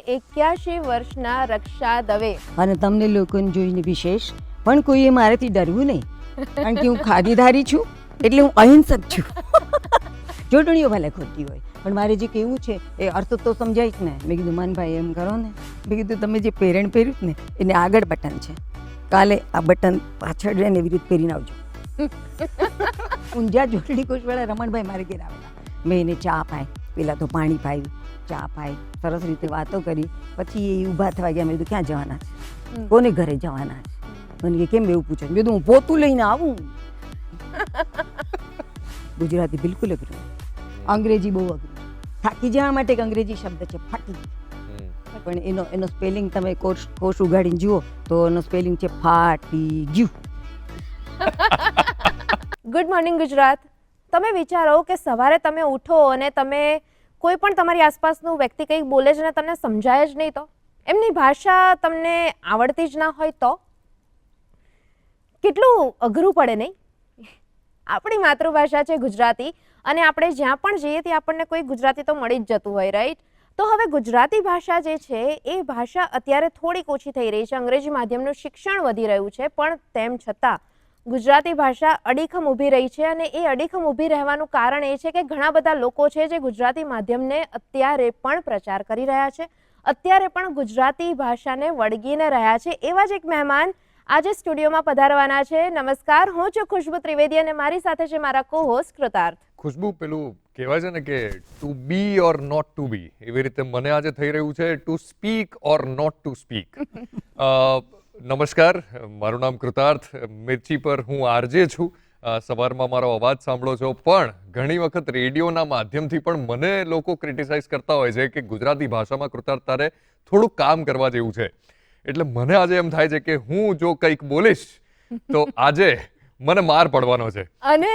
81 વર્ષના રક્ષા દવે. અને તમને લોકોને જોઈને વિશેષ પણ કોઈએ મારાથી ડરવું નહીં, કારણ કે હું ખાદીધારી છું, એટલે હું અહિંસક છું. જોડણીઓ ભલે ખોટી હોય, પણ મારે જે કહેવું છે એ અર્થ તો સમજાય જ ને. મેં કીધું માનભાઈ એમ કરો ને, મેં કીધું તમે જે પેરણ પહેર્યું ને એને આગળ બટન છે, કાલે આ બટન પાછળ રહીને એવી રીતે પહેરીને આવજો. ઊંઝા જોડણી કોશવાળા રમણભાઈ મારે ઘેર આવેલા, મેં એને ચા પાઈ, પેલા તો પાણી પાયું, ચા પાઈ, સરસ રીતે વાતો કરી. પછી એ ઊભા થવા ગયા. મેં કીધું ક્યાં જવાના છે, કોને ઘરે જવાના છે? મને કે કેમ એવું પૂછે? મેં કીધું હું પોતું લઈને આવું. ગુજરાતી બિલકુલ અઘરું, અંગ્રેજી બહુ અઘરું. થાકી જવા માટે એક અંગ્રેજી શબ્દ છે ફાટી, પણ એનો સ્પેલિંગ તમે કોષ ઉગાડીને જુઓ તો એનો સ્પેલિંગ છે ફાટી ગયું. Good morning Gujarat. તમે વિચારો કે સવારે તમે ઉઠો અને તમે કોઈ પણ તમારી આસપાસનું વ્યક્તિ કંઈક બોલે છે ને તમને સમજાય જ નહીં, તો એમની ભાષા તમને આવડતી જ ના હોય તો કેટલું અઘરું પડે નહીં? આપણી માતૃભાષા છે ગુજરાતી, અને આપણે જ્યાં પણ જઈએ ત્યાં આપણને કોઈ ગુજરાતી તો મળી જ જતું હોય, રાઈટ? તો હવે ગુજરાતી ભાષા જે છે એ ભાષા અત્યારે થોડીક ઓછી થઈ રહી છે. અંગ્રેજી માધ્યમનું શિક્ષણ વધી રહ્યું છે, પણ તેમ છતાં ગુજરાતી ભાષા અડીખમ ઊભી રહી છે. અને એ અડીખમ ઊભી રહેવાનું કારણ એ છે કે ઘણા બધા લોકો છે જે ગુજરાતી માધ્યમને અત્યારે પણ પ્રચાર કરી રહ્યા છે, અત્યારે પણ ગુજરાતી ભાષાને વળગીને રહ્યા છે. એવા જ એક મહેમાન આજે સ્ટુડિયોમાં પધારવાના છે. નમસ્કાર, હું છું ખુશ્બુ ત્રિવેદી અને મારી સાથે છે મારા કો-હોસ્ટ કૃતાર્થ. ખુશ્બુ, પેલું કહેવાય છે ને કે to be or not to be, એવી રીતે મને આજે થઈ રહ્યું છે to speak or not to speak. નમસ્કાર, મારું નામ કૃતાર્થ. મિર્ચી પર હું આરજે છું. સવારમાં મારો અવાજ સાંભળો છો, પણ ઘણી વખત રેડિયોના માધ્યમથી પણ મને લોકો ક્રિટિસાઇઝ કરતા હોય છે કે ગુજરાતી ભાષામાં કૃતાર્થ તારે થોડું કામ કરવા જેવું છે. એટલે મને આજે એમ થાય છે કે હું જો કંઈક બોલીશ તો આજે મને માર પડવાનો છે. અને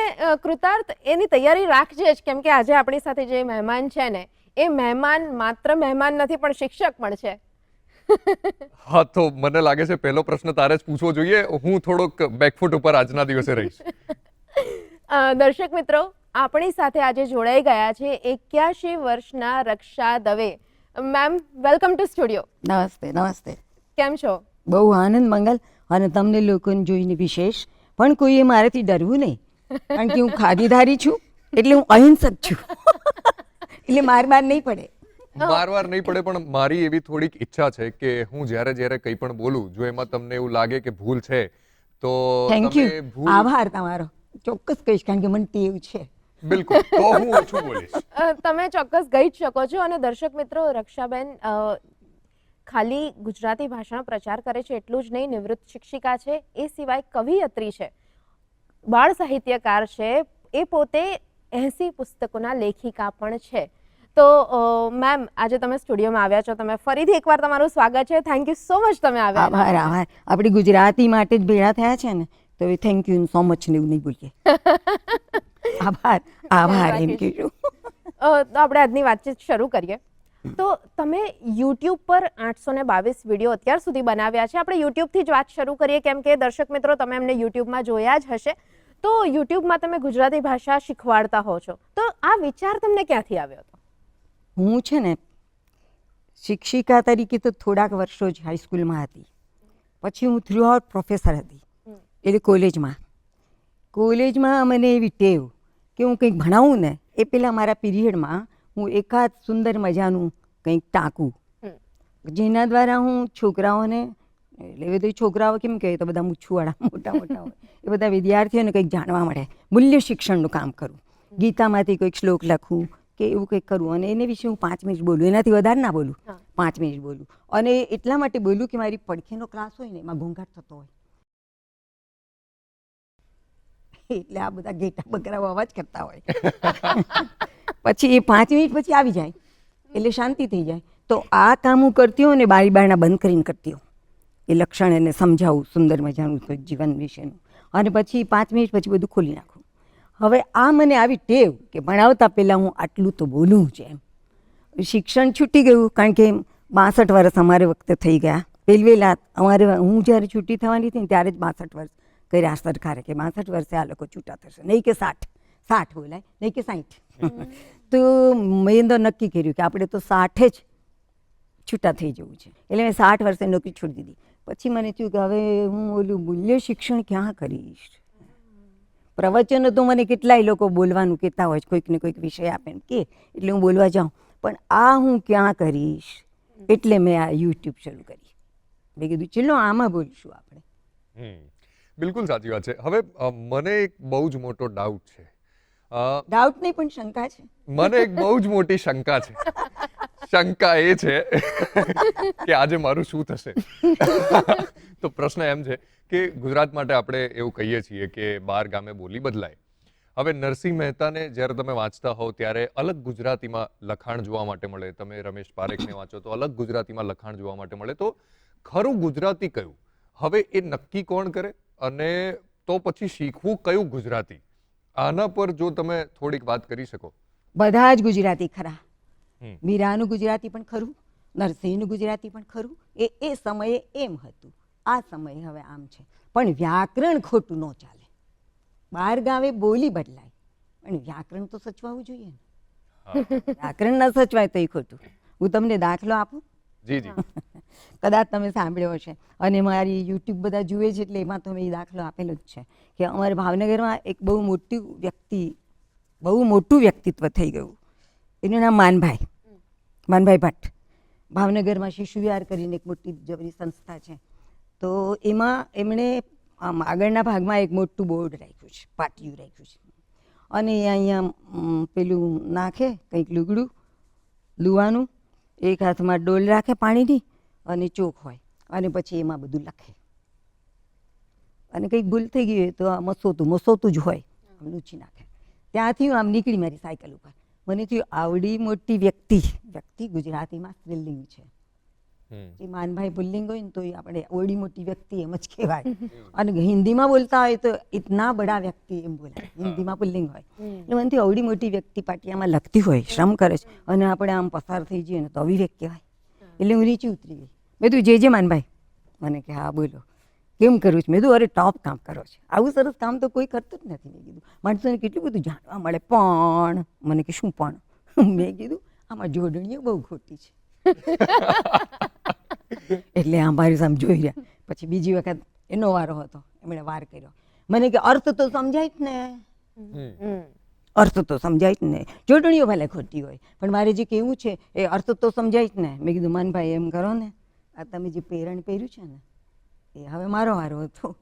કૃતાર્થ એની તૈયારી રાખજે જ, કેમ કે આજે આપણી સાથે જે મહેમાન છે ને એ મહેમાન માત્ર મહેમાન નથી પણ શિક્ષક પણ છે. હા, તો મને લાગે છે પહેલો પ્રશ્ન તારે જ પૂછવો જોઈએ. હું થોડોક બેકફૂટ ઉપર આજના દિવસે રહીશ. દર્શક મિત્રો, આપણી સાથે આજે જોડાઈ ગયા છે 81 વર્ષના Raksha Dave. Ma'am, welcome to studio. નમસ્તે. નમસ્તે. કેમ છો? બહુ આનંદ મંગલ. અને તમને લોકોને જોઈને વિશેષ પણ કોઈએ મારાથી ડરવું નહીં, કારણ કે હું ખાદીધારી છું, એટલે હું અહિંસક છું. એટલે માર નહીં પડે. મારવાર નહીં પડે, પણ મારી એવી થોડીક ઈચ્છા છે કે હું જ્યારે કંઈ પણ બોલું, જો એમાં તમને એવું લાગે કે ભૂલ છે તો થેન્ક યુ, આભાર તમારો. ચોક્કસ કહીશ, કારણ કે મને ટેવ છે. બિલકુલ, તો હું ઓછું બોલીશ. તમે ચોક્કસ ગઈ જ શકો છો. અને દર્શક મિત્રો, રક્ષાબેન ખાલી ગુજરાતી ભાષાનો પ્રચાર કરે છે એટલું જ નહીં, નિવૃત્ત શિક્ષિકા છે, એ સિવાય કવિયત્રી છે, બાળ સાહિત્યકાર છે, એ પોતે 80 પુસ્તકોના લેખિકા પણ છે. તો મેમ, આજે તમે સ્ટુડિયોમાં આવ્યા છો, તમે ફરીથી એકવાર તમારું સ્વાગત છે. થેન્ક યુ સો મચ તમે આવ્યા. આભાર. આભાર. આપણી ગુજરાતી માટે જ ભેળા થયા છે ને, તો એ થેન્ક યુ સો મચ ને એવું નહીં બોલીએ. આભાર. આભાર એમ કહેજો. તો આપણે આજની વાતચીત શરૂ કરીએ. તો તમે યુટ્યુબ પર 822 વિડીયો અત્યાર સુધી બનાવ્યા છે. આપણે યુટ્યુબથી જ વાત શરૂ કરીએ, કેમ કે દર્શક મિત્રો તમે એમને યુટ્યુબમાં જોયા જ હશે. તો યુટ્યુબમાં તમે ગુજરાતી ભાષા શીખવાડતા હો છો, તો આ વિચાર તમને ક્યાંથી આવ્યો હતો? હું છે ને શિક્ષિકા તરીકે તો થોડાક વર્ષો જ હાઈસ્કૂલમાં હતી, પછી હું થ્રુ આઉટ પ્રોફેસર હતી, એટલે કોલેજમાં મને એવી ટેવ કે હું કંઈક ભણાવું ને એ પહેલાં મારા પીરિયડમાં હું એકાદ સુંદર મજાનું કંઈક ટાંકું, જેના દ્વારા હું છોકરાઓને, એટલે બધું છોકરાઓ કેમ કહે તો બધા મૂછુંવાળા મોટા હોય, એ બધા વિદ્યાર્થીઓને કંઈક જાણવા મળે, મૂલ્ય શિક્ષણનું કામ કરું, ગીતામાંથી કોઈક શ્લોક લખું કે એવું કંઈક કરવું. અને એને વિશે હું 5 મિનિટ બોલું, એનાથી વધારે ના બોલું, 5 મિનિટ બોલું. અને એટલા માટે બોલું કે મારી પડખેનો ક્લાસ હોય ને એમાં ઘોંઘાટ થતો હોય, એટલે આ બધા ઘેટા બકરાઓ અવાજ કરતા હોય. પછી એ 5 મિનિટ પછી આવી જાય એટલે શાંતિ થઈ જાય. તો આ કામ હું કરતી હોઉં ને બારી બારણા બંધ કરીને કરતી હોઉં, એ લક્ષણ એને સમજાવું સુંદર મજાનું જીવન વિશેનું, અને પછી 5 મિનિટ પછી બધું ખોલી નાખું. હવે આ મને આવી ટેવ કે ભણાવતા પહેલાં હું આટલું તો બોલું છે એમ. શિક્ષણ છૂટી ગયું, કારણ કે 62 વર્ષ અમારે વખતે થઈ ગયા. પહેલા અમારે, હું જ્યારે છૂટી થવાની હતી ત્યારે જ 62 વર્ષ કર્યા સરકારે, કે 62 વર્ષે આ લોકો છૂટા થશે, નહીં કે 60 બોલાય, નહીં કે 60. તો મેં તો નક્કી કર્યું કે આપણે તો 60 જ છૂટા થઈ જવું છે. એટલે મેં 60 વર્ષે નોકરી છોડી દીધી. પછી મને થયું કે હવે હું ઓલું મૂલ્ય શિક્ષણ ક્યાં કરીશ. પ્રવચનો તો મને કેટલાય લોકો બોલવાનું કહેતા હોય, કોઈક ને કોઈક વિષય આપે કે એટલે હું બોલવા જાઉં, પણ આ હું ક્યાં કરીશ. એટલે મેં આ યુટ્યુબ શરૂ કરી. મેં કીધું ચલો આમાં બોલશું આપણે. બિલકુલ સાચી વાત છે. હવે મને એક બહુ જ મોટો ડાઉટ છે. ડાઉટ નહીં પણ શંકા છે. મને એક બહુ જ મોટી શંકા છે. શંકા એ છે કે આજે મારું શું થશે. તો પ્રશ્ન એમ છે કે ગુજરાત માટે આપણે એવું કહીએ છીએ કે 12 ગામે બોલી બદલાય. હવે નરસિંહ મહેતાને જ્યારે તમે વાંચતા હોવ ત્યારે અલગ ગુજરાતીમાં લખાણ જોવા માટે મળે. તમે રમેશ પારેખને વાંચો તો અલગ ગુજરાતીમાં લખાણ જોવા માટે મળે. તો ખરું ગુજરાતી કયું હવે એ નક્કી કોણ કરે, અને તો પછી શીખવું કયું ગુજરાતી? આના પર જો તમે થોડીક વાત કરી શકો. બધા જ ગુજરાતી ખરા. મીરાનું ગુજરાતી પણ ખરું, નરસિંહનું ગુજરાતી પણ ખરું. એ સમયે એમ હતું, આ સમયે હવે આમ છે. પણ વ્યાકરણ ખોટું ન ચાલે. 12 ગામે બોલી બદલાય પણ વ્યાકરણ તો સચવાવું જોઈએ ને. વ્યાકરણ ન સચવાય તો એ ખોટું. હું તમને દાખલો આપું. જી જી. કદાચ તમે સાંભળ્યો હશે અને મારી યુટ્યુબ બધા જુએ છે એટલે એમાં તો મેં એ દાખલો આપેલો જ છે કે અમારા ભાવનગરમાં એક બહુ મોટું વ્યક્તિત્વ થઈ ગયું. એનું નામ માનભાઈ ભટ્ટ. ભાવનગરમાં શિશુ વિહાર કરીને એક મોટી જબરી સંસ્થા છે. તો એમાં એમણે આમ આગળના ભાગમાં એક મોટું બોર્ડ રાખ્યું છે, પાટિયું રાખ્યું છે, અને અહીંયા પેલું નાખે કંઈક લુગડું લુવાનું, એક હાથમાં ડોલ રાખે પાણીની અને ચોક હોય, અને પછી એમાં બધું લખે. અને કંઈક ભૂલ થઈ ગઈ હોય તો આ મસોતું જ હોય, આમ લૂછી નાખે. ત્યાંથી હું આમ નીકળી મારી સાયકલ ઉપર. મને થયું આવડી મોટી વ્યક્તિ ગુજરાતીમાં સ્ત્રીલિંગ છે. જે માનભાઈ પુલ્લિંગ હોય ને તો આપણે ઓડી મોટી વ્યક્તિ એમ જ કહેવાય. અને હિન્દીમાં બોલતા હોય તો ઇતના બડા વ્યક્તિ એમ બોલાય, હિન્દીમાં પુલ્લિંગ હોય. એટલે મને થયું આવડી મોટી વ્યક્તિ પાટિયામાં લખતી હોય, શ્રમ કરે છે, અને આપણે આમ પસાર થઈ જઈએ ને તો અવિવેક કહેવાય. એટલે હું નીચે ઉતરી ગઈ. મેં કીધું જે માનભાઈ. મને કે હા બોલો, કેમ કરું છું? મેં કીધું અરે ટોપ કામ કરો છો, આવું સરસ કામ તો કોઈ કરતું જ નથી. મેં કીધું માણસોને કેટલું બધું જાણવા મળે, પણ મને કે શું પણ? મેં કીધું આમાં જોડણીઓ બહુ ખોટી છે. એટલે આ મારી સામે જોઈ રહ્યા. પછી બીજી વખત એનો વારો હતો, એમણે વાર કર્યો. મને કે અર્થ તો સમજાય જ ને, અર્થ તો સમજાય જ ને. જોડણીઓ ભલે ખોટી હોય પણ મારે જે કહેવું છે એ અર્થ તો સમજાય જ ને. મેં કીધું માનભાઈ એમ કરો ને, આ તમે જે પેરણ પહેર્યું છે ને એ હવે મારો વારો હતો.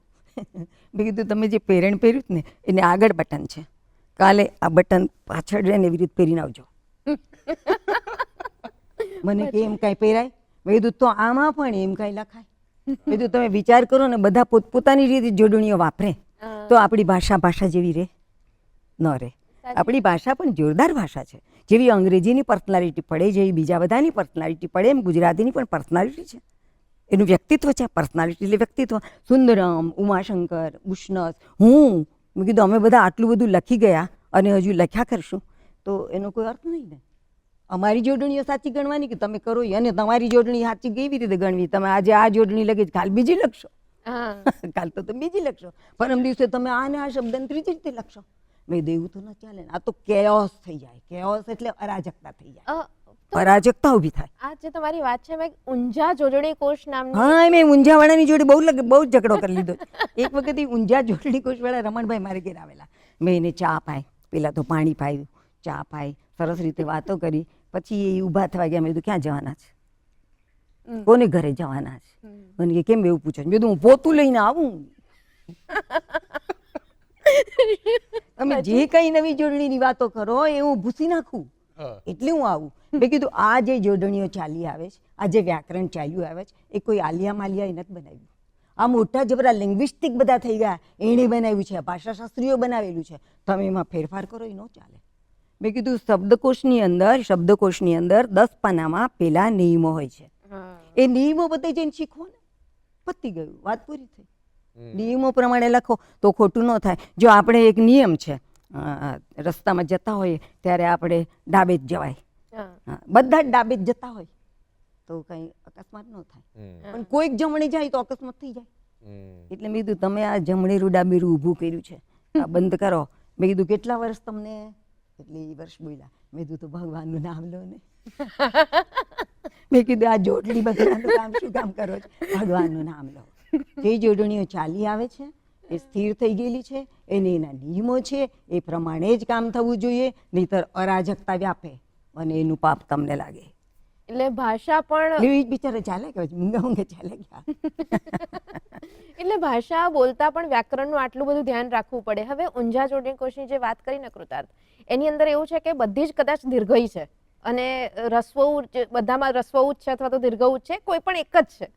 મેં કીધું તમે જે પેરણ પહેર્યું ને એને આગળ બટન છે, કાલે આ બટન પાછળ રહીને એવી રીતે પહેરીને આવજો. મને કે એમ કાંઈ પહેરાય? મેં કીધું તો આમાં પણ એમ કાંઈ લખાય? મેં કીધું તમે વિચાર કરો ને, બધા પોતપોતાની રીતે જોડણીઓ વાપરે તો આપણી ભાષા જેવી રહે ન રહે. આપણી ભાષા પણ જોરદાર ભાષા છે. જેવી અંગ્રેજીની પર્સનાલિટી પડે, જેવી બીજા બધાની પર્સનાલિટી પડે, એમ ગુજરાતીની પણ પર્સનાલિટી છે. એનું વ્યક્તિત્વ છે. પર્સનાલિટી એટલે વ્યક્તિત્વ. સુંદરમ, ઉમાશંકર, ઉષ્ણસ, હું. મેં કીધું અમે બધા આટલું બધું લખી ગયા અને હજુ લખ્યા કરશું તો એનો કોઈ અર્થ નહીં ને. અમારી જોડણીઓ સાચી ગણવાની કે તમે કરો, અને તમારી જોડણી સાચી કેવી રીતે ગણવી? તમે આજે આ જોડણી લખી, કાલ બીજી લખશો, કાલ તો તમે બીજી લખશો, પરમ દિવસે તમે આને આ શબ્દને ત્રીજી રીતે લખશો. મેં દેવું તો ન ચાલે ને. આ તો કેઓસ થઈ જાય. કેઓસ એટલે અરાજકતા થઈ જાય, અરાજકતા ઊભી થાય. આ જે તમારી વાત છે, મેં ઊંઝા જોડણી કોષ નામની. હા, મેં ઊંઝાવાળાની જોડે બહુ ઝઘડો કરી લીધો. એક વખત ઊંઝા જોડણી કોષવાળા રમણભાઈ મારે ઘેર આવેલા. મેં એને ચા પાઈ, પેલા તો પાણી પાયું, ચા પાઈ, સરસ રીતે વાતો કરી. પછી એ ઊભા થવા ગયા. મેં કીધું ક્યાં જવાના છે? કોને ઘરે જવાના છે? મને કે કેમ એવું પૂછે? મેં કીધું હું પોતું લઈને આવું. તમે જે કઈ નવી જોડણીની વાતો કરો એ હું ભૂસી નાખું એટલે હું આવું. મેં કીધું આ જે જોડણીઓ ચાલી આવે છે, આ જે વ્યાકરણ ચાલ્યું આવે છે, એ કોઈ આલિયા માલિયાએ નથી બનાવ્યું. આ મોટા જબરા લિંગ્વિસ્ટિક બધા થઈ ગયા, એણે બનાવ્યું છે, ભાષાશાસ્ત્રીઓ બનાવેલું છે. તમે એમાં ફેરફાર કરો એ ન ચાલે. મેં કીધું શબ્દકોશની અંદર 10 પાનામાં પેલા નિયમો હોય છે. એ નિયમો બધે જઈને શીખવો ને, પતી ગયું, વાત પૂરી થઈ. નિયમો પ્રમાણે લખો તો ખોટું ન થાય. જો આપણે એક નિયમ છે, રસ્તામાં જતા હોઈએ ત્યારે આપણે ડાબે જ જવાય, બધા જ ડાબે જ જતા હોય તો કંઈ અકસ્માત ન થાય. પણ કોઈક જમણે જાય તો અકસ્માત થઈ જાય. એટલે મેં કીધું તમે આ જમણેરું ડાબેરું ઊભું કર્યું છે, આ બંધ કરો. મેં કીધું કેટલા વર્ષ તમને? એટલે એ વર્ષ બોલ્યા. મેં કીધું તો ભગવાનનું નામ લો ને. મેં કીધું આ જોડલી બગડાનું કામ શું કામ કરો છો? ભગવાનનું નામ લો. જે જોડણીઓ ચાલી આવે છે એ સ્થિર થઈ ગયેલી છે, એને એના નિયમો છે, એ પ્રમાણે જ કામ થવું જોઈએ, નહીંતર અરાજકતા વ્યાપે અને એનું પાપ તમને લાગે. એટલે ભાષા પણ એવી જ બિચારા ચાલે કે મૂંગા મૂંગા ચાલે ગયા. એટલે ભાષા બોલતા પણ વ્યાકરણનું આટલું બધું ધ્યાન રાખવું પડે. હવે ઊંઝા જોડણી કોશની જે વાત કરી ને કૃતાર્થ, એની અંદર એવું છે કે બધી જ કદાચ દીર્ઘઈ છે અને રસ્વ બધામાં રસ્વ ઉચ્ચ છે અથવા તો દીર્ઘ ઉચ્ચ છે, કોઈ પણ એક જ છે.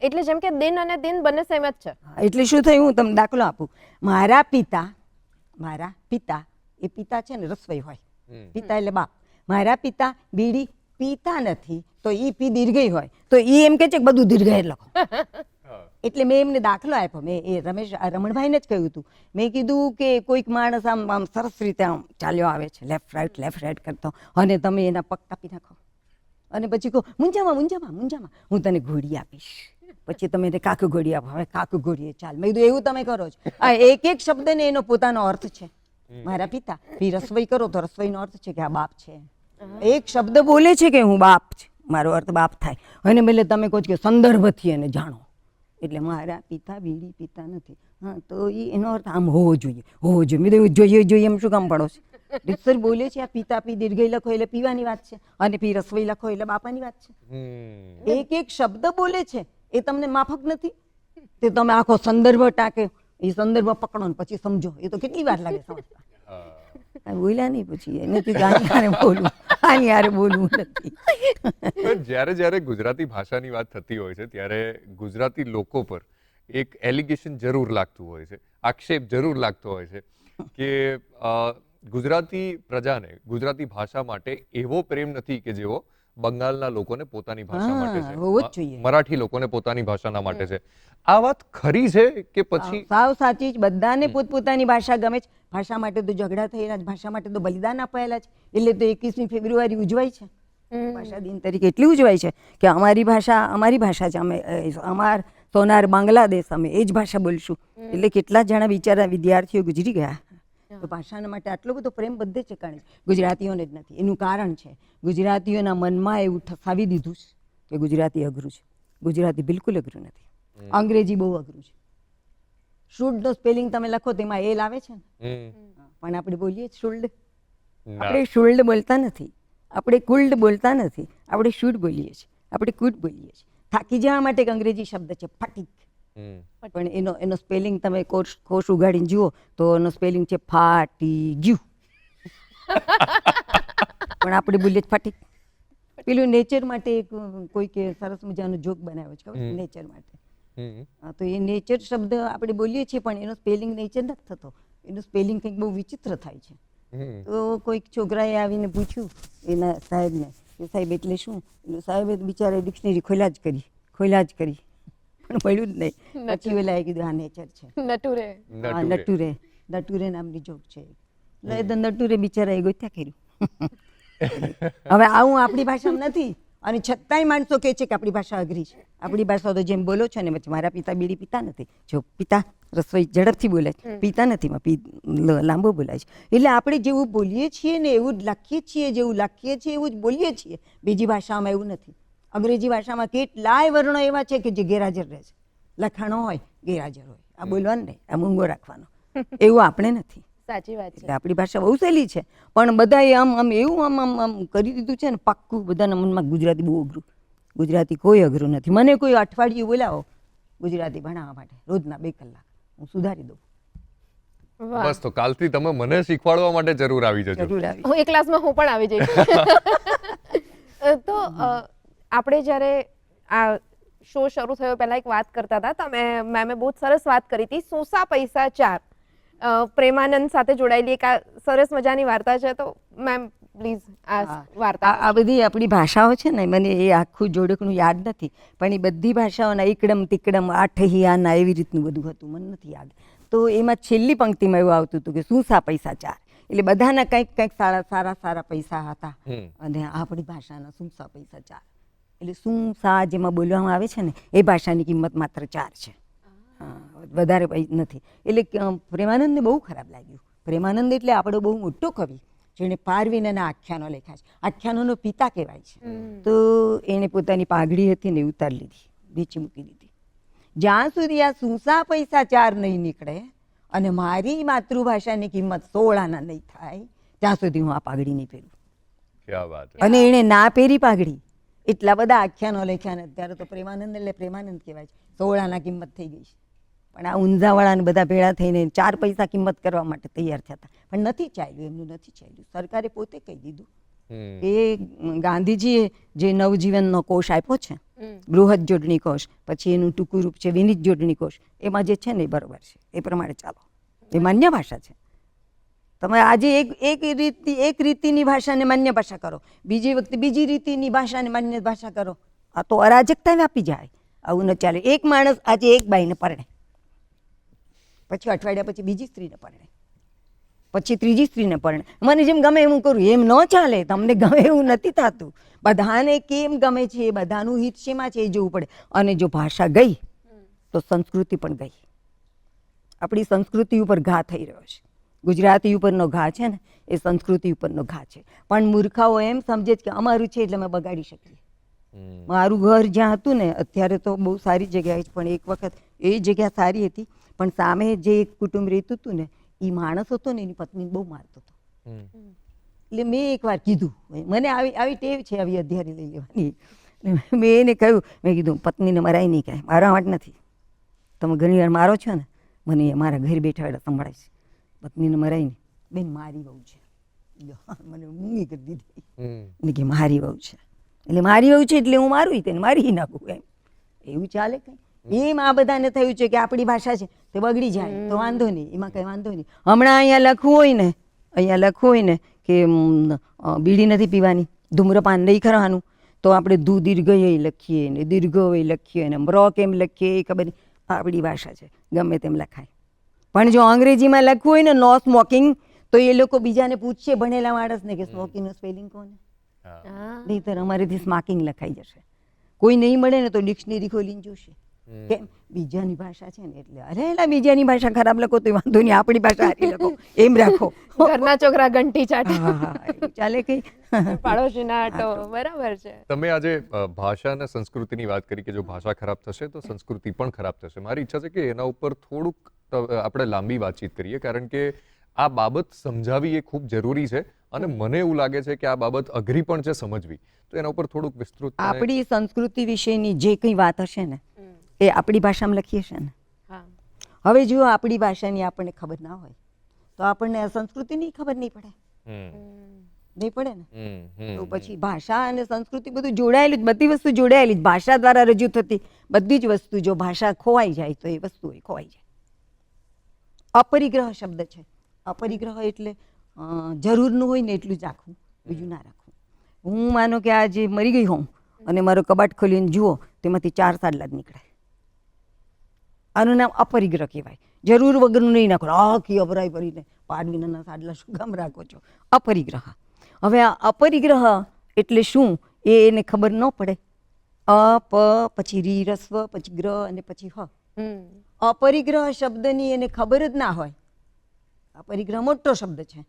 એટલે જેમ કે દિન અને દિન બંને સેમ જ છે. એટલે શું થયું, હું તમને દાખલો આપું. મારા પિતા એ પિતા છે ને રસોઈ હોય, પિતા એટલે બાપ. મારા પિતા બીડી પીતા નથી, તો ઈ પી દીર્ઘઈ હોય, તો ઈ એમ કે છે કે બધું દીર્ઘઈ લખો. એટલે મેં એમને દાખલો આપ્યો. મેં એ રમણભાઈને જ કહ્યું હતું. મેં કીધું કે કોઈક માણસ આમ સરસ રીતે આમ ચાલ્યો આવે છે, લેફ્ટ રાઈટ કરતો, અને તમે એના પગ કાપી નાખો અને પછી કહો મુંજામાં હું તને ઘોડી આપીશ. પછી તમે એને કાકુ ઘોડી આપો. હવે કાકુ ઘોડીએ ચાલ. મેં કીધું એવું તમે કરો છો? આ એક શબ્દ ને એનો પોતાનો અર્થ છે. મારા પિતા પછી રસોઈ કરો તો રસોઈનો અર્થ છે કે આ બાપ છે. એક શબ્દ બોલે છે કે હું બાપ છે, મારો અર્થ બાપ થાય. અને એટલે તમે કહો છો કે સંદર્ભથી એને જાણો. એટલે મારા પિતા બીડી પીતા નથી, હા, તો એનો અર્થ આમ હોવો જોઈએ. મેં જોઈએ એમ શું કામ પડો છે? રીતસર બોલે છે. આ પિતા પી દીર્ઘઈ લખો એટલે પીવાની વાત છે, અને પી રસોઈ લખો એટલે બાપાની વાત છે. એક શબ્દ બોલે છે એ તમને માફક નથી. તે તમે આખો સંદર્ભ ટાંકે, એ સંદર્ભ પકડો ને પછી સમજો. એ તો કેટલી વાર લાગે સમજતા. બોલ્યા નહીં પછી એનાથી આની હારે બોલવું નથી. જ્યારે ગુજરાતી ભાષાની વાત થતી હોય છે ત્યારે ગુજરાતી લોકો પર એક એલિગેશન જરૂર લાગતું હોય છે, આક્ષેપ જરૂર લાગતો હોય છે કે ગુજરાતી પ્રજાને ગુજરાતી ભાષા માટે એવો પ્રેમ નથી કે જેવો બંગાળના લોકોને પોતાની ભાષા માટે હોવો જ છે, જોઈએ. મરાઠી લોકોને પોતાની ભાષાના માટે છે. આ વાત ખરી છે કે પછી સાવ સાચી જ. બધાને પોતપોતાની ભાષા ગમે છે. ભાષા માટે તો ઝઘડા થયેલા છે, ભાષા માટે તો બલિદાન અપાયેલા છે. એટલે તો 21મી ફેબ્રુઆરી ઉજવાય છે ભાષા દિન તરીકે. એટલી ઉજવાય છે કે અમારી ભાષા છે, અમાર સોનાર બાંગ્લાદેશ, અમે એ જ ભાષા બોલશું. એટલે કેટલા જણા બિચારા વિદ્યાર્થીઓ ગુજરી ગયા. તો ભાષાના માટે આટલો બધો પ્રેમ બધે ઠેકાણે છે. ગુજરાતીઓને જ નથી. એનું કારણ છે ગુજરાતીઓના મનમાં એવું ઠસાવી દીધું છે કે ગુજરાતી અઘરું છે. ગુજરાતી બિલકુલ અઘરું નથી. અંગ્રેજી બહુ અઘરું છે. શુડનો સ્પેલિંગ તમે લખો તેમાં એલ આવે છે ને, પણ આપણે બોલીએ શુલ્ડ. આપણે શુલ્ડ બોલતા નથી, આપણે કુલ્ડ બોલતા નથી, આપણે શુડ બોલીએ છીએ, આપણે કુડ બોલીએ છીએ. થાકી જવા માટે એક અંગ્રેજી શબ્દ છે ફટીક, પણ એનો સ્પેલિંગ તમે કોષ ઉગાડીને જુઓ તો એનો સ્પેલિંગ છે ફાટી ગયું. પણ આપણે બોલીએ ફટીક. પેલું નેચર માટે એક કોઈકે સરસ મજાનો જોક બનાવ્યો છે ખબર, નેચર માટે. તો એ નેચર શબ્દ આપણે બોલીએ છીએ પણ એનો સ્પેલિંગ નેચર નથી થતો, એનું સ્પેલિંગ કંઈક બહુ વિચિત્ર થાય છે. તો કોઈક છોકરાએ આવીને પૂછ્યું એના સાહેબને કે સાહેબ એટલે શું? સાહેબે બિચારા ડિક્શનરી ખોલ્યા જ કરી પણ મળ્યું જ નહીં. પછી ઓલાએ કીધું આ નેચર છે. નટુરે નામની જોક છે. નટુરે બિચારા એ ગોત્યા કર્યું. હવે આવું આપણી ભાષામાં નથી, અને છતાંય માણસો કહે છે કે આપણી ભાષા અઘરી છે. આપણી ભાષા તો જેમ બોલો છો ને, પછી મારા પિતા બીડી પીતા નથી, જો પિતા રસોઈ ઝડપથી બોલે છે, પીતા નથી લાંબો બોલાય છે. એટલે આપણે જેવું બોલીએ છીએ ને એવું જ લખીએ છીએ, જેવું લખીએ છીએ એવું જ બોલીએ છીએ. બીજી ભાષામાં એવું નથી. અંગ્રેજી ભાષામાં કેટલાય વર્ણો એવા છે કે જે ગેરહાજર રહે છે. લખાણો હોય ગેરહાજર હોય. આ બોલવાનું નહીં, આ મૂંગો રાખવાનો. એવું આપણે નથી. સાચી વાત છે. એટલે આપણી ભાષા બહુ સહેલી છે, પણ બધાએ આમ એવું આમ કરી દીધું છે ને પાક્કું બધાના મનમાં ગુજરાતી બહુ અઘરું. ગુજરાતી કોઈ અઘરું નથી. મને કોઈ અઠવાડિયું બોલાવો ગુજરાતી ભણાવવા માટે, રોજના 2 કલાક, હું સુધારી દઉં. બસ તો કાલથી તમે મને શીખવાડવા માટે જરૂર આવી જજો. જરૂર આવી. હું એક ક્લાસમાં હું પણ આવી જઈશ. તો આપણે જ્યારે આ શો શરૂ થયો પહેલા એક વાત કરતા હતા, તમે મેમે બહુ સરસ વાત કરી હતી, સોસા પૈસા 4. પ્રેમાનંદ સાથે જોડાયેલી એક આ સરસ મજાની વાર્તા છે, તો મેમ પ્લીઝ આ વાર્તા. આ બધી આપણી ભાષાઓ છે ને, મને એ આખું જોડકનું યાદ નથી, પણ એ બધી ભાષાઓના એકડમ તિકડમ આઠહી આના એવી રીતનું બધું હતું, મને નથી યાદ. તો એમાં છેલ્લી પંક્તિમાં એવું આવતું હતું કે સુસા પૈસા 4. એટલે બધાના કંઈક સારા પૈસા હતા, અને આપણી ભાષાના સુસા પૈસા 4. એટલે સુસા જેમાં બોલવામાં આવે છે ને એ ભાષાની કિંમત માત્ર 4 છે, વધારે નથી. એટલે પ્રેમાનંદને બહુ ખરાબ લાગ્યું. પ્રેમાનંદ એટલે આપણો બહુ મોટો કવિ, જેણે પારવીનના આખ્યાનો લખ્યા છે. આખ્યાનોનો પિતા કહેવાય છે. તો એણે પોતાની પાઘડી હતી ને એ ઉતારી લીધી, વેચી મૂકી દીધી. જ્યાં સુધી આ સૂસા પૈસા 4 નહીં નીકળે અને મારી માતૃભાષાની કિંમત 16 આના નહીં થાય ત્યાં સુધી હું આ પાઘડી નહીં પહેરું. ક્યા વાત છે. અને એણે ના પહેરી પાઘડી, એટલા બધા આખ્યાનો લખ્યા ને અત્યારે તો પ્રેમાનંદ એટલે પ્રેમાનંદ કહેવાય છે. 16 આના કિંમત થઈ ગઈ છે. પણ આ ઊંઝાવાળાને બધા ભેળા થઈને 4 પૈસા કિંમત કરવા માટે તૈયાર થયા હતા, પણ નથી ચાલ્યું, એમનું નથી ચાલ્યું. સરકારે પોતે કહી દીધું કે ગાંધીજીએ જે નવજીવનનો કોષ આપ્યો છે, બૃહદ જોડણી કોષ, પછી એનું ટૂંકું રૂપ છે વિનિત જોડણી કોષ, એમાં જે છે ને એ બરોબર છે, એ પ્રમાણે ચાલો, એ માન્ય ભાષા છે. તમે આજે એક રીતિની ભાષાને માન્ય ભાષા કરો, બીજી વખતે બીજી રીતિની ભાષાને માન્ય ભાષા કરો, આ તો અરાજકતા વ્યાપી જાય. આવું ન ચાલે. એક માણસ આજે એક બાઈને પરણે, પછી અઠવાડિયા પછી બીજી સ્ત્રીને પરણે, પછી ત્રીજી સ્ત્રીને પરણે. મને જેમ ગમે એવું કરું, એમ ન ચાલે. તમને ગમે એવું નથી થતું. બધાને કેમ ગમે છે, બધાનું હિત શેમાં છે એ જોવું પડે. અને જો ભાષા ગઈ તો સંસ્કૃતિ પણ ગઈ. આપણી સંસ્કૃતિ ઉપર ઘા થઈ રહ્યો છે. ગુજરાતી ઉપરનો ઘા છે ને એ સંસ્કૃતિ ઉપરનો ઘા છે. પણ મૂર્ખાઓ એમ સમજે છે કે અમારું છે એટલે અમે બગાડી શકીએ. મારું ઘર જ્યાં હતું ને, અત્યારે તો બહુ સારી જગ્યાએ છે, પણ એક વખત એ જગ્યા સારી હતી, પણ સામે જે એક કુટુંબ રહેતું હતું ને, એ માણસ હતો ને એની પત્નીને બહુ મારતો હતો. એટલે મેં એકવાર કીધું, મને આવી ટેવ છે આવી અધ્યારી લઈ લેવાની. મેં એને કહ્યું, મેં કીધું પત્નીને મરાય નહીં, કાંઈ મારા માટે નથી. તમે ઘણી વાર મારો છો ને, મને મારા ઘર બેઠા બેઠા સંભળાય છે. પત્નીને મરાય નહીં, બેન મારી વહુ છે. મને મૂંગી કરી દીધી કે મારી વહુ છે એટલે મારી વહુ છે એટલે હું મારું તેને મારી નાખું, એમ એવું ચાલે કંઈ? એમ આ બધાને થયું છે કે આપણી ભાષા છે તે બગડી જાય તો વાંધો નહીં, એમાં કંઈ વાંધો નહીં. હમણાં અહીંયા લખવું હોય ને કે બીડી નથી પીવાની, ધૂમ્રપાન નહીં કરવાનું, તો આપણે દૂ દીર્ઘ લખીએ ને દીર્ઘ લખીએ ને મ્ર કેમ લખીએ એ ખબર નહીં. આપણી ભાષા છે, ગમે તેમ લખાય. પણ જો અંગ્રેજીમાં લખવું હોય ને નો સ્મોકિંગ, તો એ લોકો બીજાને પૂછશે ભણેલા માણસને કે સ્મોકિંગનું સ્પેલિંગ કોને, નહીંતર અમારેથી સ્માકિંગ લખાઈ જશે. કોઈ નહીં મળે ને તો ડિક્શનરી ખોલીને જોશે. કેમ? બીજાની ભાષા છે ને એટલે. અરે એલા બીજાની ભાષા ખરાબ લખો તો વાંધો નહીં, આપણી ભાષા સારી લખો, એમ રાખો. ઘરના છોકરા ઘંટી ચાટે, એવું ચાલે કઈ? પાડોશીના આટો. બરાબર છે. તમે આજે ભાષા અને સંસ્કૃતિની વાત કરી કે જો ભાષા ખરાબ થશે તો સંસ્કૃતિ પણ ખરાબ થશે. મારી ઈચ્છા છે કે એના ઉપર થોડુંક આપણે લાંબી વાતચીત કરીએ, કારણ કે આ બાબત સમજાવવી એ ખૂબ જરૂરી છે અને મને એવું લાગે છે કે આ બાબત અઘરી પણ છે સમજવી. તો એના ઉપર થોડુંક વિસ્તૃત. આપણી સંસ્કૃતિ વિશેની જે કંઈ વાત હશે ને એ આપણી ભાષામાં લખીએ છે ને. હવે જો આપણી ભાષાની આપણને ખબર ના હોય તો આપણને સંસ્કૃતિની ખબર નહીં પડે, નહીં પડે ને. તો પછી ભાષા અને સંસ્કૃતિ બધું જોડાયેલું જ, બધી વસ્તુ જોડાયેલી જ. ભાષા દ્વારા રજૂ થતી બધી જ વસ્તુ જો ભાષા ખોવાઈ જાય તો એ વસ્તુ ખોવાઈ જાય. અપરિગ્રહ શબ્દ છે. અપરિગ્રહ એટલે જરૂરનું હોય ને એટલું જ રાખવું, બીજું ના રાખવું. હું માનો કે આજે મરી ગઈ હોઉં અને મારો કબાટ ખોલીને જુઓ તેમાંથી 4 સાડલા જ નીકળે. આનું નામ અપરિગ્રહ કહેવાય. જરૂર વગરનું નહીં નાખો, આખી અભરાઈ ભરીને પાડવીના સાડલા શું કામ રાખો છો? અપરિગ્રહ. હવે આ અપરિગ્રહ એટલે શું એ એને ખબર ન પડે. અપ પછી રી રસ્વ પછી ગ્રહ અને પછી હ. અપરિગ્રહ શબ્દની એને ખબર જ ના હોય. અપરિગ્રહ મોટો શબ્દ છે,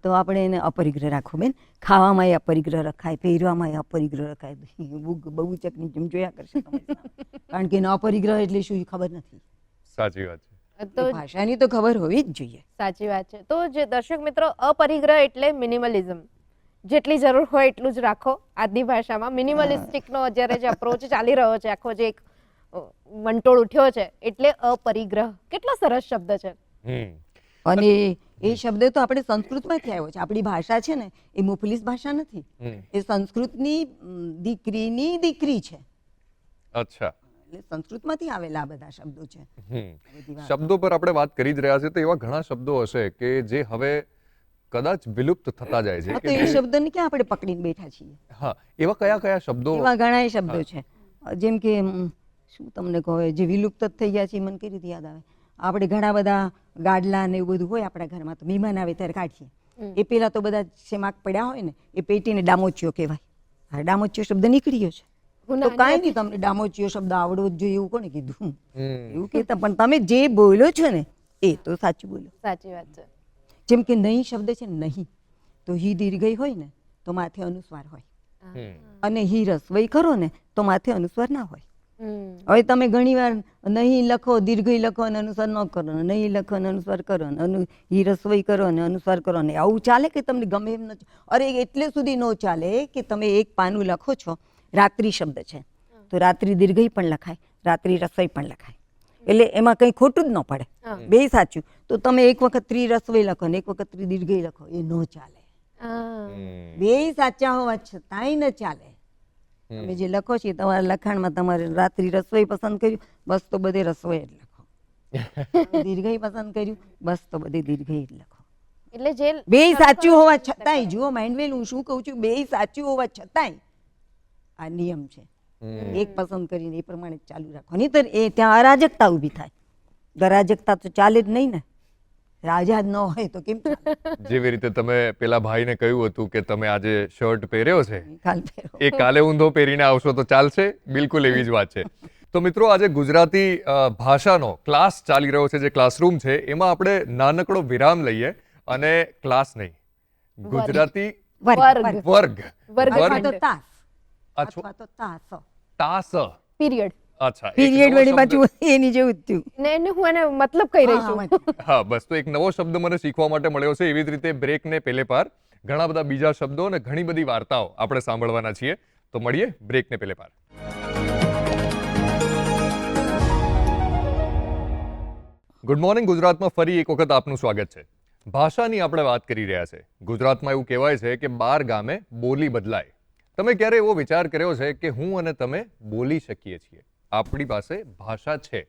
તો આપણે એને અપરિગ્રહ રાખવો. બેન ખાવામાં અપરિગ્રહ રખાય, પહેરવામાં અપરિગ્રહ રખાય. બહુ ચકની જેમ જોયા કરશે કારણ કે એનો અપરિગ્રહ એટલે શું એ ખબર નથી. સાચી વાત છે. તો ભાષાની તો ખબર હોવી જ જોઈએ. સાચી વાત છે. તો જે દર્શક મિત્રો, અપરિગ્રહ એટલે મિનિમલિઝમ. જેટલી જરૂર હોય એટલું જ રાખો. આજની ભાષામાં મિનિમલિસ્ટિકનો અત્યારે જે અપ્રોચ ચાલી રહ્યો છે, આખો જે એક વંટોળ ઉઠ્યો છે, એટલે અપરિગ્રહ. કેટલો સરસ શબ્દ છે. અને એ શબ્દ તો આપણે સંસ્કૃતમાંથી આવ્યો છે. આપણી ભાષા છે ને એ મુફલિસ ભાષા નથી, એ સંસ્કૃતની દીકરીની દીકરી છે. અચ્છા. એટલે સંસ્કૃતમાંથી આવેલા આ બધા શબ્દો છે. શબ્દો પર આપણે વાત કરી જ રહ્યા છે તો એવા ઘણા શબ્દો હશે કે જે હવે કદાચ વિલુપ્ત થતા જાય છે. તો એ શબ્દને ક્યાં આપણે પકડીને બેઠા છીએ? હા, એવા કયા કયા શબ્દો? એવા ઘણા શબ્દો છે. જેમ કે શું તમને કહો, જે વિલુપ્ત જ થઈ ગયા છે મને કઈ રીતે યાદ આવે? આપણે ઘણા બધા ગાડલા ને એવું બધું હોય આપણા ઘરમાં, તો મહેમાન આવે ત્યારે કાઢીએ. એ પેલા તો બધા શેમાક પડ્યા હોય ને એ પેટીને ડામોચિયો કહેવાય. હા, ડામોચિયો શબ્દ નીકળી ગયો છે. તો કાંઈ નહીં, તમને ડામોચિયો શબ્દ આવડવો જ જોઈએ એવું કોને કીધું? એવું કહેતા, પણ તમે જે બોલો છો ને એ તો સાચું બોલો. સાચી વાત છે. જેમ કે નહીં શબ્દ છે ને, નહીં તો હી દીર્ઘઈ હોય ને તો માથે અનુસ્વાર હોય, હમ. અને હી રસવઈ કરો ને તો માથે અનુસ્વાર ના હોય. હમ. હવે તમે ઘણીવાર નહીં લખો, દીર્ઘઈ લખો અને અનુસ્વાર ન કરો, ને નહીં લખો અને અનુસ્વાર કરો, ને હી રસવઈ કરો અને અનુસ્વાર કરો, ને આવું ચાલે કે તમને ગમે એમ ન અરે એટલે સુધી ન ચાલે કે તમે એક પાનું લખો છો, રાત્રિ શબ્દ છે તો રાત્રિ દીર્ઘઈ પણ લખાય, રાત્રિ રસવઈ પણ લખાય, એટલે એમાં કંઈ ખોટું જ ન પડે, બે સાચું. તો તમે એક વખત ત્રિ રસવઈ લખો ને એક વખત ત્રિ દીર્ઘઈ લખો, એ ન ચાલે. બે સાચા હોવા છતાંય ન ચાલે. તમે જે લખો છો તમારા લખાણમાં તમારે રાત્રિ રસોઈ પસંદ કર્યું, બસ તો બધે રસોઈ જ લખો. દીર્ઘઈ પસંદ કર્યું, બસ તો બધે દીર્ઘઈ જ લખો. એટલે જે બે સાચું હોવા છતાંય, જુઓ માઇન્ડવેલ, હું શું કહું છું, બે સાચું હોવા છતાંય આ નિયમ છે. એક પસંદ કરીને એ પ્રમાણે જ ચાલુ રાખો, નહીંતર એ ત્યાં અરાજકતા ઊભી થાય. અરાજકતા તો ચાલે જ નહીં ને, રાજા જ ન હોય તો કેમ ચાલે? જેવી રીતે તમે પેલા ભાઈને કહ્યું હતું કે તમે આજે શર્ટ પહેર્યો છે, કાલ પહેરો. એ કાલે ઊંધો પહેરીને આવશો તો ચાલશે? બિલકુલ એવી જ વાત છે. તો મિત્રો, આજે ગુજરાતી ભાષાનો ક્લાસ ચાલી રહ્યો છે, જે ક્લાસરૂમ છે, એમાં આપણે નાનકડો વિરામ લઈએ અને ક્લાસ નહીં, ગુજરાતી વર્ગ. વર્ગ અથવા તો તાસ, અચ્છા, અથવા તો તાસ. તાસ. પીરિયડ અચ્છા, એક પીરિયડ નવો વળી શબ્દ. પાછું એની જેવું જ થયું. ને એને હું એને મતલબ કહી રહી છું. હા, બસ તો એક નવો શબ્દ મને શીખવા માટે મળ્યો છે. એવી જ રીતે બ્રેક ને પેલે પાર ઘણા બધા બીજા શબ્દો અને ઘણી બધી વાર્તાઓ આપણે સાંભળવાના છીએ. તો મળીએ બ્રેક ને પેલે પાર. ગુડ મોર્નિંગ ગુજરાતમાં ફરી એક વખત આપનું સ્વાગત છે. ભાષાની આપણે વાત કરી રહ્યા છે. ગુજરાતમાં એવું કહેવાય છે કે 12 ગામે બોલી બદલાય. તમે ક્યારે એવો વિચાર કર્યો છે કે હું અને તમે બોલી શકીએ છીએ, આપણી પાસે ભાષા છે?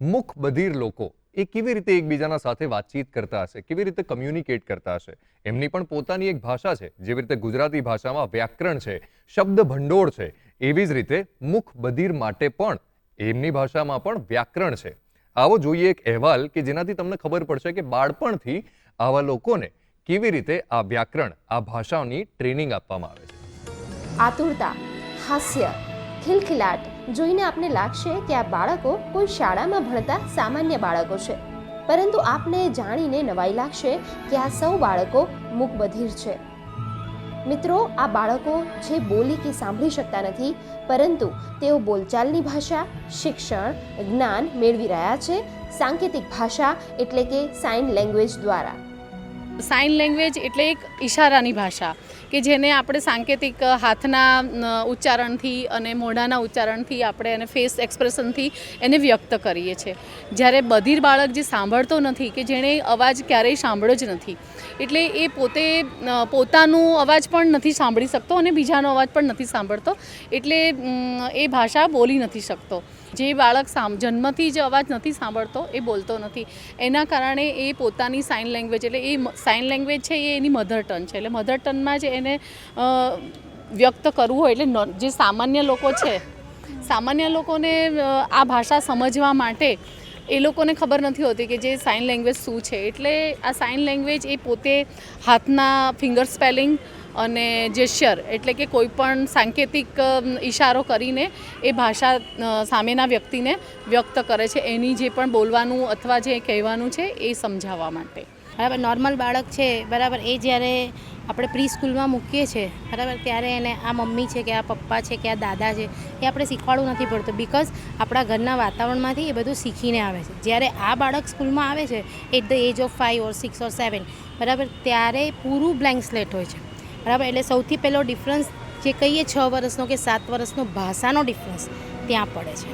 મુખ બધીર લોકો એ કેવી રીતે એકબીજાના સાથે વાતચીત કરતા હશે, કેવી રીતે કમ્યુનિકેટ કરતા હશે? એમની પણ પોતાની એક ભાષા છે. જેવી રીતે ગુજરાતી ભાષામાં વ્યાકરણ છે, શબ્દ ભંડોળ છે, એવી જ રીતે મુખ બધીર માટે પણ એમની ભાષામાં પણ વ્યાકરણ છે. આવો જોઈએ એક અહેવાલ કે જેનાથી તમને ખબર પડશે કે બાળપણથી આવા લોકોને કેવી રીતે આ વ્યાકરણ, આ ભાષાઓની ટ્રેનિંગ આપવામાં આવે છે. આતુરતા, હાસ્ય, ખિલખિલાટ જોઈને આપને લાગશે કે આ બાળકો કોઈ શાળામાં ભણતા સામાન્ય બાળકો છે, પરંતુ આપને જાણીને નવાઈ લાગશે કે આ સૌ બાળકો મૂકબધિર છે. મિત્રો, આ બાળકો જે બોલી કે સાંભળી શકતા નથી, પરંતુ તેઓ બોલચાલની ભાષા, શિક્ષણ, જ્ઞાન મેળવી રહ્યા છે સાંકેતિક ભાષા એટલે કે સાઇન લેંગ્વેજ દ્વારા. સાઇન લેંગ્વેજ એટલે એક ઈશારાની ભાષા કે જેને આપણે સાંકેતિક હાથના ઉચ્ચારણથી અને મોઢાના ઉચ્ચારણથી આપણે એને ફેસ એક્સપ્રેશનથી એને વ્યક્ત કરીએ છીએ. જ્યારે બધિર બાળક જે સાંભળતો નથી, કે જેણે અવાજ ક્યારેય સાંભળ્યો જ નથી, એટલે એ પોતે પોતાનું અવાજ પણ નથી સાંભળી શકતો અને બીજાનો અવાજ પણ નથી સાંભળતો, એટલે એ ભાષા બોલી નથી શકતો. જે બાળક જન્મથી જ અવાજ નથી સાંભળતો, એ બોલતો નથી, એના કારણે એ પોતાની સાઇન લેંગ્વેજ, એટલે એ સાઇન લેંગ્વેજ છે એ એની મધર ટંગ છે, એટલે મધર ટંગમાં જ એને વ્યક્ત કરવું હોય, એટલે જે સામાન્ય લોકો છે, સામાન્ય લોકોને આ ભાષા સમજવા માટે એ લોકોને ખબર નથી હોતી કે જે સાઇન લેંગ્વેજ શું છે. એટલે આ સાઇન લેંગ્વેજ એ પોતે હાથના ફિંગર સ્પેલિંગ અને જેસ્ચર એટલે કે કોઈ પણ સાંકેતિક ઈશારો કરીને એ ભાષા સામેના વ્યક્તિને વ્યક્ત કરે છે, એની જે પણ બોલવાનું અથવા જે કહેવાનું છે એ સમજાવવા માટે. બરાબર, નોર્મલ બાળક છે, બરાબર, એ જ્યારે આપણે પ્રી સ્કૂલમાં મૂકીએ છીએ, બરાબર, ત્યારે એને આ મમ્મી છે કે આ પપ્પા છે કે આ દાદા છે એ આપણે શીખવાડવું નથી પડતું, બિકોઝ આપણા ઘરના વાતાવરણમાંથી એ બધું શીખીને આવે છે. જ્યારે આ બાળક સ્કૂલમાં આવે છે at the age of 5 or 6 or 7, બરાબર, ત્યારે પૂરું બ્લેન્ક સ્લેટ હોય છે, બરાબર. એટલે સૌથી પહેલો ડિફરન્સ જે કહીએ 6 વર્ષનો કે 7 વર્ષનો ભાષાનો ડિફરન્સ ત્યાં પડે છે.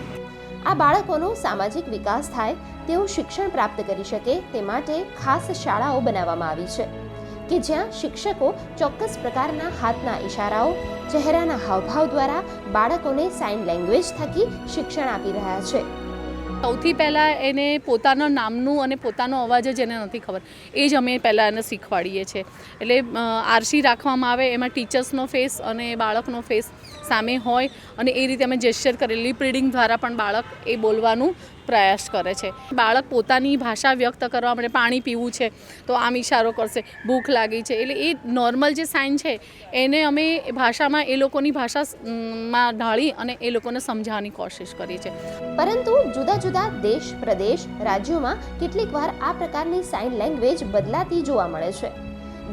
આ બાળકોનો સામાજિક વિકાસ થાય, તેઓ શિક્ષણ પ્રાપ્ત કરી શકે તે માટે ખાસ શાળાઓ બનાવવામાં આવી છે કે જ્યાં શિક્ષકો ચોક્કસ પ્રકારના હાથના ઇશારાઓ, ચહેરાના હાવભાવ દ્વારા બાળકોને સાઇન લેંગ્વેજ થકી શિક્ષણ આપી રહ્યા છે. સૌથી પહેલાં એને પોતાના નામનું અને પોતાનો અવાજ જ એને નથી ખબર, એ જ અમે પહેલાં એને શીખવાડીએ છીએ. એટલે આરસી રાખવામાં આવે, એમાં ટીચર્સનો ફેસ અને બાળકનો ફેસ સામે હોય, અને એ રીતે અમે જેસ્ચર કરેલી લિપ રીડિંગ દ્વારા પણ બાળક એ બોલવાનું પ્રયાસ કરે છે. બાળક પોતાની ભાષા વ્યક્ત કરવા માટે પાણી પીવું છે તો આમ ઇશારો કરશે, ભૂખ લાગી છે, એટલે એ નોર્મલ જે સાઇન છે એને અમે ભાષામાં એ લોકોની ભાષામાં ઢાળી અને એ લોકોને સમજાવવાની કોશિશ કરીએ છીએ. પરંતુ જુદા જુદા દેશ, પ્રદેશ, રાજ્યોમાં કેટલીક વાર આ પ્રકારની સાઇન લેંગ્વેજ બદલાતી જોવા મળે છે.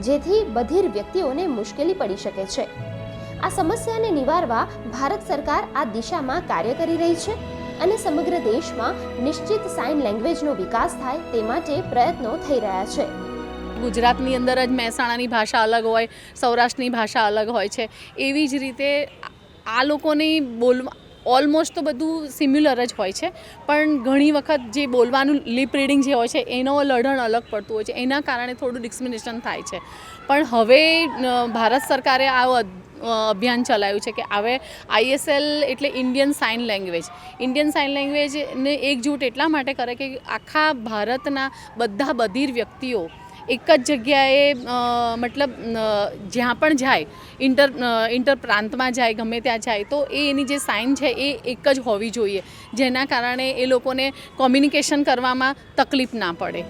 જેથી બધિર વ્યક્તિઓને મુશ્કેલી પડી શકે છે. આ સમસ્યાને નિવારવા ભારત સરકાર આ દિશામાં કાર્ય કરી રહી છે અને સમગ્ર દેશમાં નિશ્ચિત સાઇન લેંગ્વેજનો વિકાસ થાય તે માટે પ્રયત્નો થઈ રહ્યા છે. ગુજરાતની અંદર જ મહેસાણાની ભાષા અલગ હોય, સૌરાષ્ટ્રની ભાષા અલગ હોય છે. એવી જ રીતે આ લોકોની ઓલમોસ્ટ તો બધું સિમ્યુલર જ હોય છે, પણ ઘણી વખત જે બોલવાનું લિપ રીડિંગ જે હોય છે એનો લઢણ અલગ પડતું હોય છે, એના કારણે થોડું ડિસ્ક્રિમિનેશન થાય છે. પણ હવે ભારત સરકારે આ અભિયાન ચલાવ્યું છે કે હવે ISL એટલે ઇન્ડિયન સાઇન લેંગ્વેજને એકજૂટ એટલા માટે કરે કે આખા ભારતના બધા બધિર વ્યક્તિઓ એક જ જગ્યાએ મતલબ જ્યાં પણ જાય, ઇન્ટર પ્રાંતમાં જાય, ગમે ત્યાં જાય તો એની જે સાઇન છે એ એક જ હોવી જોઈએ, જેના કારણે એ લોકોને કોમ્યુનિકેશન કરવામાં તકલીફ ના પડે.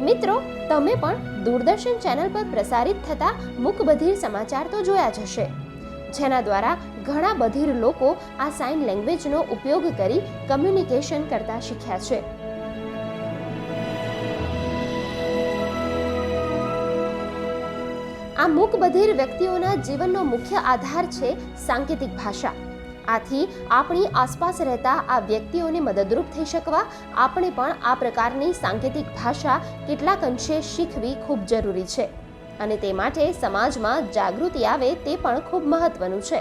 મિત્રો, તમે પણ દૂરદર્શન ચેનલ પર પ્રસારિત થતા મૂકબધિર સમાચાર તો જોયા જ હશે, જેના દ્વારા ઘણા બધિર લોકો આ સાઇન લેંગ્વેજનો ઉપયોગ કરી કમ્યુનિકેશન કરતા શીખ્યા છે. આ મૂકબધિર વ્યક્તિઓના જીવનનો મુખ્ય આધાર છે સાંકેતિક ભાષા. આથી આપણી આસપાસ રહેતા આ વ્યક્તિઓને મદદરૂપ થઈ શકવા આપણે પણ આ પ્રકારની સાંકેતિક ભાષા કેટલાક અંશે શીખવી ખૂબ જરૂરી છે અને તે માટે સમાજમાં જાગૃતિ આવે તે પણ ખૂબ મહત્વનું છે.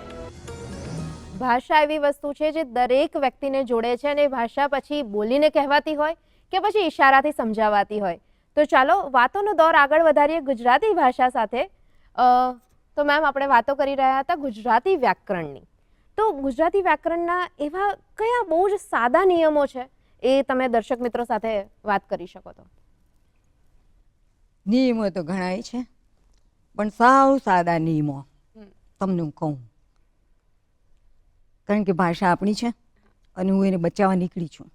ભાષા એવી વસ્તુ છે જે દરેક વ્યક્તિને જોડે છે અને ભાષા પછી બોલીને કહેવાતી હોય કે પછી ઈશારાથી સમજાવાતી હોય. તો ચાલો વાતોનો દોર આગળ વધારીએ ગુજરાતી ભાષા સાથે. તો મેમ, આપણે વાતો કરી રહ્યા હતા ગુજરાતી વ્યાકરણની. તો ગુજરાતી વ્યાકરણના એવા કયા બહુ જ સાદા નિયમો છે એ તમે દર્શક મિત્રો સાથે વાત કરી શકો તો? નિયમો તો ઘણાય છે, પણ સાવ સાદા નિયમો તમને હું કહું, કારણ કે ભાષા આપણી છે અને હું એને બચાવવા નીકળી છું.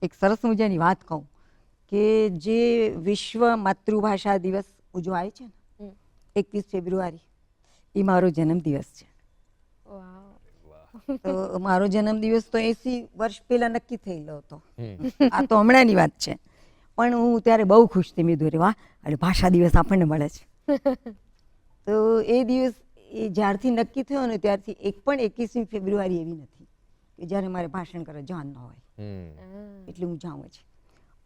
એક સરસ મજાની વાત કહું કે જે વિશ્વ માતૃભાષા દિવસ ઉજવાય છે ને 21 ફેબ્રુઆરી, એ મારો જન્મદિવસ છે. તો મારો જન્મદિવસ તો 80 વર્ષ પહેલા નક્કી થયેલો હતો. આ તો હમણાંની વાત છે, પણ હું ત્યારે બહુ ખુશ થઈ. મેં દોરે વાહ, અને ભાષા દિવસ આપણને મળે છે. તો એ દિવસ એ જ્યારથી નક્કી થયો ને ત્યારથી એક પણ 21મી ફેબ્રુઆરી એવી નથી કે જ્યારે મારે ભાષણ કરવા જવાનું ન હોય. એટલે હું જાઉં જ.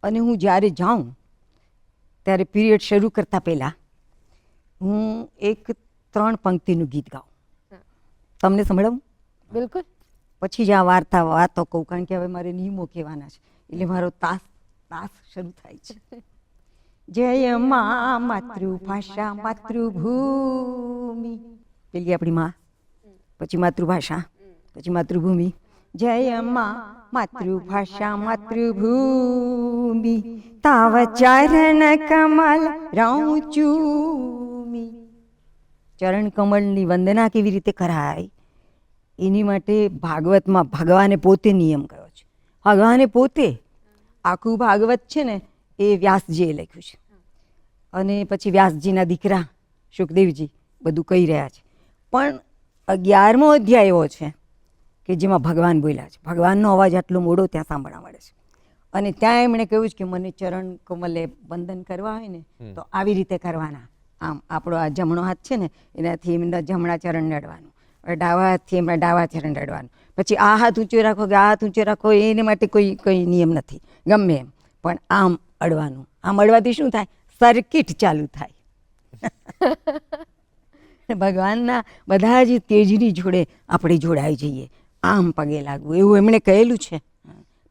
અને હું જ્યારે જાઉં ત્યારે પીરિયડ શરૂ કરતા પહેલા હું એક 3 પંક્તિનું ગીત ગાઉં. તમને સંભળાવું? બિલકુલ. પછી જ આ વાતો કહું, કારણ કે હવે મારે નિયમો કહેવાના છે, એટલે મારો તાસ શરૂ થાય છે. જય મા માતૃભાષા માતૃભૂમિ, પેલી આપણી માં, પછી માતૃભાષા, પછી માતૃભૂમિ. જય મા માતૃભાષા માતૃભૂમિ, તાવ ચરણ કમલ રૌચુમી. ચરણ કમળની વંદના કેવી રીતે કરાય એની માટે ભાગવતમાં ભગવાને પોતે નિયમ કર્યો છે. ભગવાને પોતે આખું ભાગવત છે ને એ વ્યાસજીએ લખ્યું છે, અને પછી વ્યાસજીના દીકરા શુકદેવજી બધું કહી રહ્યા છે. પણ 11મો અધ્યાય એવો છે કે જેમાં ભગવાન બોલ્યા છે. ભગવાનનો અવાજ આટલો મોડો ત્યાં સાંભળવા મળે છે, અને ત્યાં એમણે કહ્યું છે કે મને ચરણ કમલે વંદન કરવા હોય ને તો આવી રીતે કરવાના. આમ આપણો આ જમણો હાથ છે ને એનાથી એમના જમણા ચરણ અડવાનું, ડાવા હાથથી એમના ડાવા ચરણ અડવાનું. પછી આ હાથ ઊંચો રાખો કે આ હાથ ઊંચો રાખો એને માટે કોઈ નિયમ નથી, ગમે એમ, પણ આમ અડવાનું. આમ અડવાથી શું થાય? સર્કિટ ચાલુ થાય. ભગવાનના બધા જ તેજની જોડે આપણે જોડાઈ જઈએ, આમ પગે લાગવું, એવું એમણે કહેલું છે.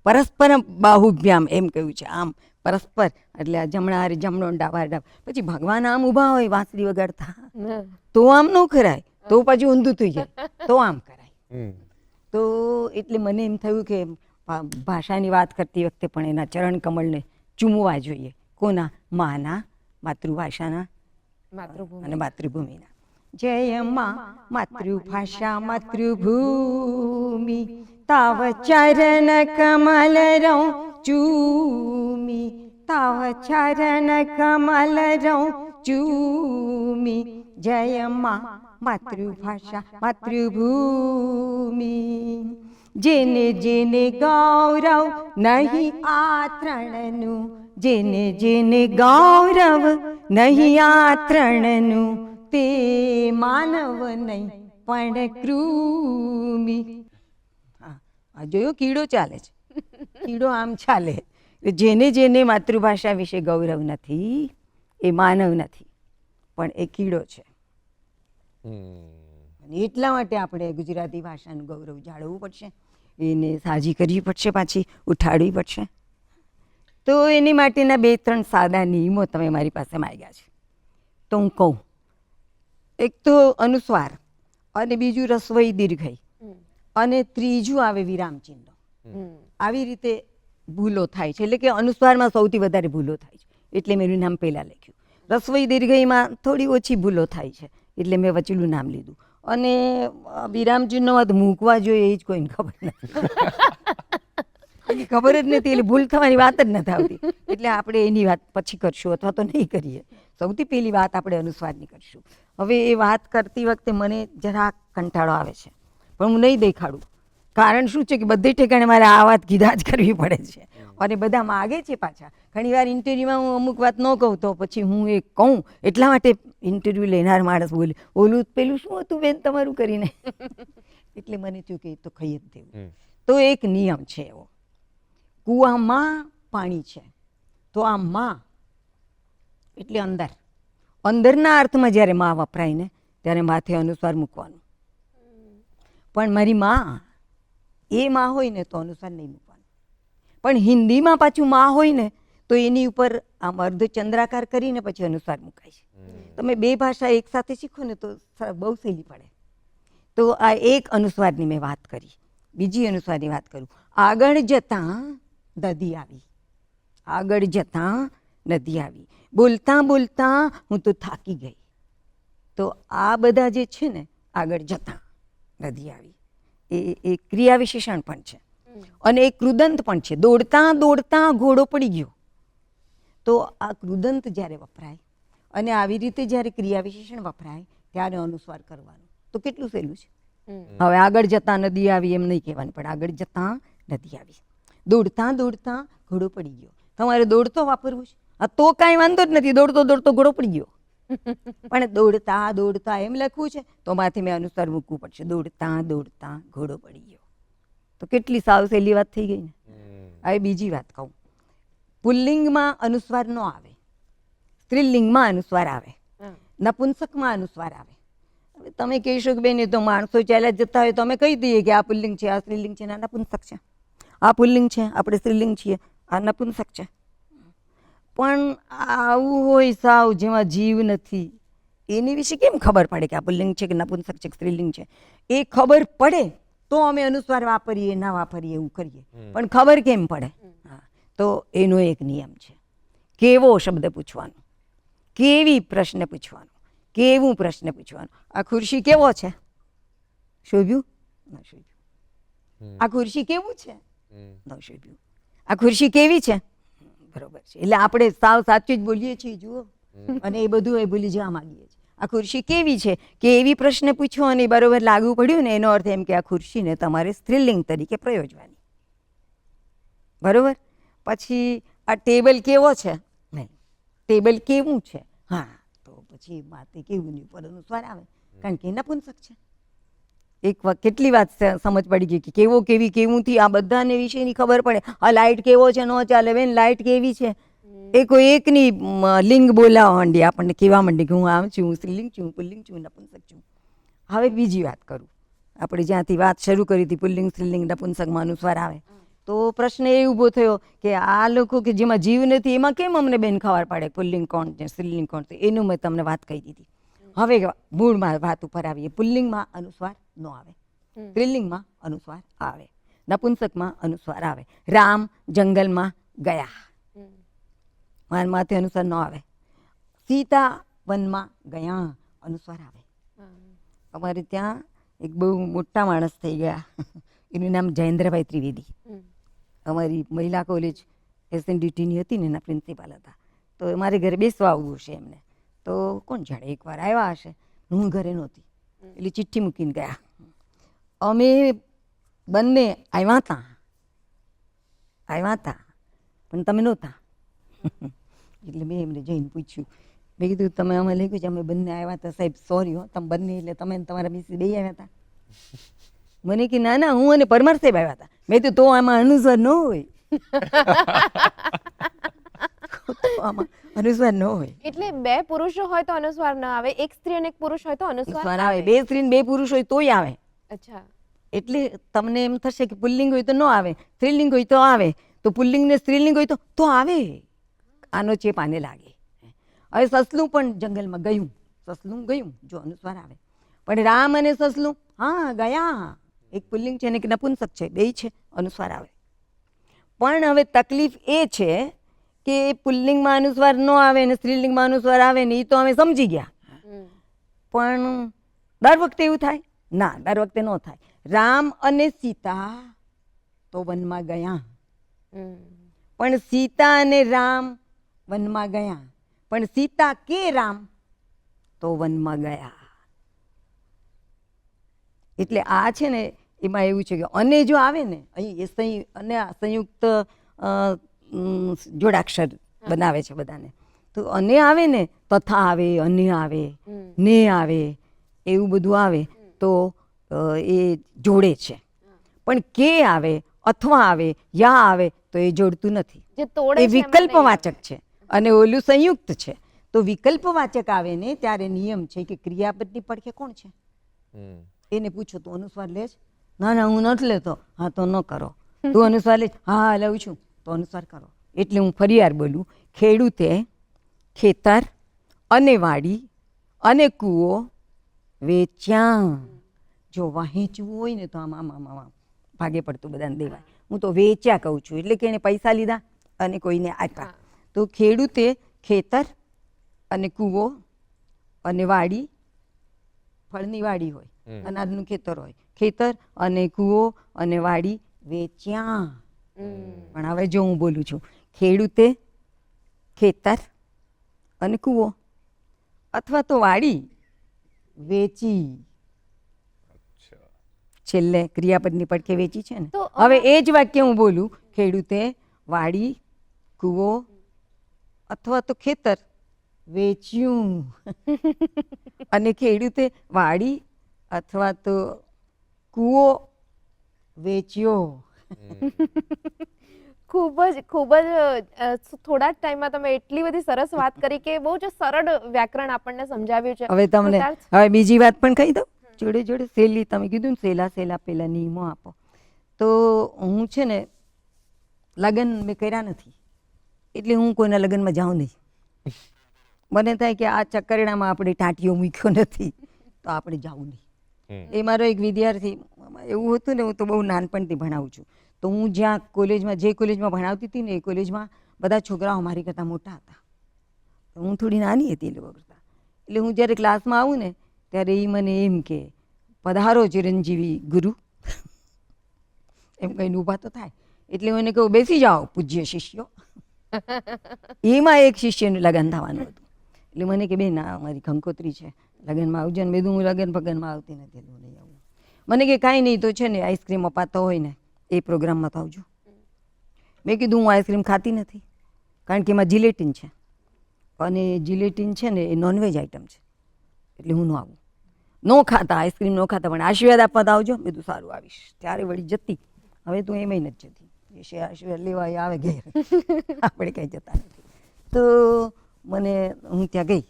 પરસ્પર બાહુભ્યામ એમ કહ્યું છે. આમ પરસ્પર એટલે આ જમણા હારે જમણો, ડાવા ડાવા. પછી ભગવાન આમ ઊભા હોય વાંસળી વગાડતા, તો આમ ન કરાય, તો પાછું ઊંધું થઈ જાય, તો આમ કરાય. તો એટલે મને એમ થયું કે ભાષાની વાત કરતી વખતે પણ એના ચરણ કમળને ચૂમવા જોઈએ. કોના? માના, માતૃભાષાના અને માતૃભૂમિના. જય મા માતૃભાષા માતૃભૂમિ, તાવ ચરણ કમલ રૌચુમી, તાવ ચરણ કમલ રૌચુમી. જય મા માતૃભાષા માતૃભૂમિ, જેને જેને ગૌરવ નહીં આ ત્રણનું, જેને જેને ગૌરવ નહીં આ ત્રણનું તે માનવ નહીં પણ કૃમિ. આ જોયો કીડો ચાલે છે, કીડો આમ ચાલે. જેને જેને માતૃભાષા વિશે ગૌરવ નથી એ માનવ નથી પણ એ કીડો છે. અને એટલા માટે આપણે ગુજરાતી ભાષાનું ગૌરવ જાળવવું પડશે, એને સાજી કરવી પડશે, પાછી ઉઠાડવી પડશે. તો એની માટેના 2-3 સાદા નિયમો તમે મારી પાસે માંગ્યા છે તો હું કહું. એક તો અનુસ્વાર, અને બીજું રસ્વઈ દીર્ઘઈ, અને ત્રીજું આવે વિરામ ચિહ્નો. આવી રીતે ભૂલો થાય છે, એટલે કે અનુસ્વારમાં સૌથી વધારે ભૂલો થાય છે એટલે મેં એનું નામ પહેલાં લખ્યું. રસ્વઈ દીર્ઘઈમાં થોડી ઓછી ભૂલો થાય છે એટલે મેં વચલું નામ લીધું. અને વિરામ ચિહ્નો મૂકવા જોઈએ એ જ કોઈને ખબર નથી, એની ખબર જ નથી, એટલે ભૂલ થવાની વાત જ નથી આવતી. એટલે આપણે એની વાત પછી કરશું અથવા તો નહીં કરીએ. સૌથી પહેલી વાત આપણે અનુસ્વારની કરશું. હવે એ વાત કરતી વખતે મને જરાક કંટાળો આવે છે પણ હું નહીં દેખાડું. કારણ શું છે કે બધે ઠેકાણે મારે આ વાત કીધા જ કરવી પડે છે અને બધા માગે છે પાછા. ઘણીવાર ઇન્ટરવ્યુમાં હું અમુક વાત ન કહું તો પછી હું એ કહું એટલા માટે ઇન્ટરવ્યૂ લેનાર માણસ બોલે ઓલું પેલું શું હતું બેન તમારું કરીને. એટલે મને થયું કે એ તો ખાઈ જ દેવું. તો એક નિયમ છે એવો, કૂવામાં પાણી છે તો આ માં એટલે અંદર, અંદરના અર્થમાં જ્યારે માં વપરાય ને ત્યારે માથે અનુસ્વાર મૂકવાનું. પણ મારી માં એ માં હોય ને તો અનુસ્વાર નહીં મૂકવાનું. પણ હિન્દીમાં પાછું માં હોય ને તો એની ઉપર આમ અર્ધચંદ્રાકાર કરીને પછી અનુસ્વાર મુકાય છે. તમે 2 ભાષા એક સાથે શીખો ને તો બહુ સહેલી પડે. તો આ એક અનુસ્વારની મેં વાત કરી. બીજી અનુસ્વારની વાત કરું. આગળ જતાં નદી આવી, આગળ જતાં નદી આવી, બોલતાં બોલતાં હું તો થાકી ગઈ. તો આ બધા જે છે ને આગળ જતાં નદી આવી એ ક્રિયા વિશેષણ પણ છે અને એક કૃદંત પણ છે. દોડતાં દોડતાં ઘોડો પડી ગયો. તો આ કૃદંત જ્યારે વપરાય અને આવી રીતે જ્યારે ક્રિયા વિશેષણ વપરાય ત્યારે અનુસ્વાર કરવાનો. તો કેટલું સહેલું છે. હવે આગળ જતાં નદી આવી એમ નહીં કહેવાનું, પણ આગળ જતાં નદી આવી, દોડતાં દોડતાં ઘોડો પડી ગયો. તમારે દોડતો વાપરવું છે આ તો કાંઈ વાંધો જ નથી, દોડતો દોડતો ઘોડો પડી ગયો. પણ દોડતા દોડતા એમ લખવું છે તો માથે મેં અનુસ્વાર મૂકવું પડશે. દોડતાં દોડતાં ઘોડો પડી ગયો. તો કેટલી સાવ સહેલી વાત થઈ ગઈ ને. હવે બીજી વાત કહું. પુલ્લિંગમાં અનુસ્વાર ન આવે, સ્ત્રીલિંગમાં અનુસ્વાર આવે, નપુંસકમાં અનુસ્વાર આવે. હવે તમે કહેશો કે બેન એ તો માણસો ચાલ્યા જતા હોય તો અમે કહી દઈએ કે આ પુલ્લિંગ છે, આ સ્ત્રીલિંગ છે, આ નપુંસક છે. આ પુલ્લિંગ છે, આપણે સ્ત્રીલિંગ છીએ, આ નપુંસક છે. પણ આવું હોય સાવ જેમાં જીવ નથી એની વિશે કેમ ખબર પડે કે આ પુલ્લિંગ છે કે નપુંસક છે કે સ્ત્રીલિંગ છે? એ ખબર પડે તો અમે અનુસ્વાર વાપરીએ, ના વાપરીએ એવું કરીએ. પણ ખબર કેમ પડે? હા, તો એનો એક નિયમ છે. કેવો શબ્દ પૂછવાનો, કેવી પ્રશ્ન પૂછવાનો, કેવું પ્રશ્ન પૂછવાનો. આ ખુરશી કેવો છે? શોભ્યું? ન શોભ્યું. આ ખુરશી કેવું છે? ન શોભ્યું. આ ખુરશી કેવી છે? બરોબર છે. એટલે આપણે સાવ સાચું જ બોલીએ છીએ જુઓ, અને એ બધું એ ભૂલી જવા માંગીએ છીએ. આ ખુરશી કેવી છે કે એવી પ્રશ્ન પૂછ્યો અને બરોબર લાગુ પડ્યું ને એનો અર્થ એમ કે આ ખુરશીને તમારે સ્ત્રીલિંગ તરીકે પ્રયોજવાની. બરોબર. પછી આ ટેબલ કેવો છે? નહીં, ટેબલ કેવું છે? હા, તો પછી માથે કેવું ની ઉપર અનુસ્વાર આવે કારણ કે નપુંસક છે. એક કેટલી વાત સમજ પડી ગઈ કે કેવો કેવી કેવુંથી આ બધાને વિશેની ખબર પડે. આ લાઇટ કેવો છે ન ચાલે બેન, લાઇટ કેવી છે એ કોઈ એકની લિંગ બોલાવવા માંડી, આપણને કહેવા માંડી કે હું આમ છું, હું સ્ત્રીલિંગ છું, પુલ્લિંગ છું, નપુંસક છું. હવે બીજી વાત કરું. આપણે જ્યાંથી વાત શરૂ કરી હતી પુલ્લિંગ સ્ત્રીલિંગ નપુંસકમાં અનુસ્વાર આવે તો પ્રશ્ન એ ઊભો થયો કે આ લોકો કે જેમાં જીવ નથી એમાં કેમ અમને બેન ખબર પડે પુલ્લિંગ કોણ છે સ્ત્રીલિંગ કોણ છે? એનું મેં તમને વાત કહી દીધી. હવે મૂળમાં વાત ઉપર આવીએ. પુલ્લિંગમાં અનુસ્વાર ન આવે, સ્ત્રીલિંગમાં અનુસ્વાર આવે, નપુંસકમાં અનુસ્વાર આવે. રામ જંગલમાં ગયા, માથે અનુસ્વાર ન આવે. સીતા વનમાં ગયા, અનુસ્વાર આવે. અમારે ત્યાં એક બહુ મોટા માણસ થઈ ગયા, એનું નામ જયેન્દ્રભાઈ ત્રિવેદી. અમારી મહિલા કોલેજ SNDTની હતી ને એના પ્રિન્સિપાલ હતા. તો મારે ઘરે બેસવા આવવું છે એમને. તો કોણ જાણે એકવાર આવ્યા હશે, હું ઘરે નહોતી એટલે ચિઠ્ઠી મૂકીને ગયા. અમે બંને આવ્યા હતા પણ તમે નહોતા. એટલે મેં એમને જઈને પૂછ્યું, મેં કીધું તમે અમે લખ્યું છે અમે બંને આવ્યા હતા સાહેબ, સોરી હો તમે બંને એટલે તમે ને તમારા મિસિસ બે આવ્યા હતા? મને કે ના ના હું અને પરમાર સાહેબ આવ્યા હતા. મેં કીધું તો આમાં અનુસ્વાર ન હોય. તો આમાં અનુસ્વાર ન હોય. એટલે બે પુરુષો હોય તો અનુસ્વાર ન આવે, એક સ્ત્રી અને એક પુરુષ હોય તો અનુસ્વાર અનુસ્વાર આવે. બે સ્ત્રી ને બે પુરુષ હોય તોય આવે. અચ્છા. એટલે તમને એમ થશે કે પુલ્લિંગ હોય તો ન આવે, સ્ત્રીલિંગ હોય તો આવે, તો પુલ્લિંગ ને સ્ત્રીલિંગ હોય તો આવે. આનો ચેપ આને લાગે. હવે સસલું પણ જંગલમાં ગયું, સસલું ગયું જો અનુસ્વાર આવે. પણ રામ અને સસલું હા ગયા, એક પુલ્લિંગ છે ને એક નપુંસક છે, બે છે, અનુસ્વાર આવે. પણ હવે તકલીફ એ છે કે પુલ્લિંગમાં અનુસ્વાર ન આવે ને સ્ત્રીલિંગમાં અનુસ્વાર આવે ને, એ તો અમે સમજી ગયા. પણ દર વખતે એવું થાય ના, દર વખતે ન થાય. રામ અને સીતા તો વનમાં ગયા, પણ સીતા અને રામ વનમાં ગયા, પણ સીતા કે રામ તો વનમાં ગયા. એટલે આ છે ને એમાં એવું છે કે અને જો આવે ને અહીં એ અને સંયુક્ત જોડાક્ષર બનાવે છે બધાને, તો અને આવે ને તથા આવે, અને આવે, ને આવે, એવું બધું આવે તો એ જોડે છે. પણ કે આવે અથવા આવે યા આવે તો એ જોડતું નથી, જે તોડે એ છે એમાં વિકલ્પવાચક છે અને ઓલું સંયુક્ત છે. તો વિકલ્પવાચક આવે ને ત્યારે નિયમ છે કે ક્રિયાપદની પડખે કોણ છે એને પૂછો, તું અનુસ્વાર લે છે? ના ના હું નથી લેતો. હા તો ન કરો. તું અનુસ્વાર લે? હા લઉં છું. તો અનુસ્વાર કરો. એટલે હું ફરી વાર બોલું, ખેડૂતે ખેતર અને વાડી અને કૂવો વેચ્યા. જો વહેંચવું હોય ને તો આમ આમ આમ આમ ભાગે પડતું બધાને દેવાય. હું તો વેચ્યા કહું છું, એટલે કે એને પૈસા લીધા અને કોઈને આપ્યા. તો ખેડૂતે ખેતર અને કૂવો અને વાડી, ફળની વાડી હોય, અનાજનું ખેતર હોય, ખેતર અને કૂવો અને વાડી વેચ્યા. પણ હવે જો હું બોલું છું, ખેડૂતે ખેતર અને કૂવો અથવા તો વાડી વેચી. છેલ્લે ક્રિયાપદની પડખે વેચી છે ને. તો હવે એ જ વાક્ય હું બોલું, ખેડૂતે વાડી, કૂવો અથવા તો ખેતર વેચ્યું. અને ખેડૂતે વાડી અથવા તો કૂવો વેચ્યો. ખૂબ જ થોડા જ ટાઈમમાં તમે એટલી બધી સરસ વાત કરી કે બહુ જ સરળ વ્યાકરણ આપણને સમજાવ્યું છે. હવે તમને કૃતાર્થ. હવે બીજી વાત પણ કહી દઉં જોડે જોડે. સહેલી તમે કીધું ને સહેલા સહેલા પેલા નિયમો આપો. તો હું છે ને લગ્ન મેં કર્યા નથી, એટલે હું કોઈના લગ્નમાં જાઉં નહીં. મને થાય કે આ ચકરડામાં આપણે ટાંટીઓ મૂક્યો નથી તો આપણે જાવું નહીં. એ મારો એક વિદ્યાર્થી એવું હતું ને, હું તો બહુ નાનપણથી ભણાવું છું, તો હું જ્યાં કોલેજમાં જે કોલેજમાં ભણાવતી હતી ને એ કોલેજમાં બધા છોકરાઓ મારી કરતાં મોટા હતા, હું થોડી નાની હતી એ લોકો કરતાં. એટલે હું જ્યારે ક્લાસમાં આવું ને ત્યારે એ મને એમ કે પધારો ચિરંજીવી ગુરુ, એમ કહીને ઊભા તો થાય. એટલે હું એને કહું બેસી જાઓ પૂજ્ય શિષ્યો. એમાં એક શિષ્યનું લગ્ન થવાનું હતું. એટલે મને કે બેન આ મારી કંકોત્રી છે, લગ્નમાં આવજો ને. મેં કીધું હું લગ્ન પગનમાં આવતી નથી, હું નહીં આવું. મને કે કાંઈ નહીં, તો છે ને આઈસ્ક્રીમ અપાતો હોય ને એ પ્રોગ્રામમાં તો આવજો. મેં કીધું હું આઈસ્ક્રીમ ખાતી નથી, કારણ કે એમાં જિલેટિન છે અને જિલેટિન છે ને એ નોનવેજ આઈટમ છે, એટલે હું ન આવું. ન ખાતા આઈસ્ક્રીમ ન ખાતા, પણ આશીર્વાદ આપવા તો આવજો. મેં કીધું સારું આવીશ. ત્યારે વળી જતી. હવે તું એમાંય નથી જતી, એ આશીર્વાદ લેવા આવે ઘેર, આપણે કંઈ જતા નથી. તો મને હું ત્યાં ગઈ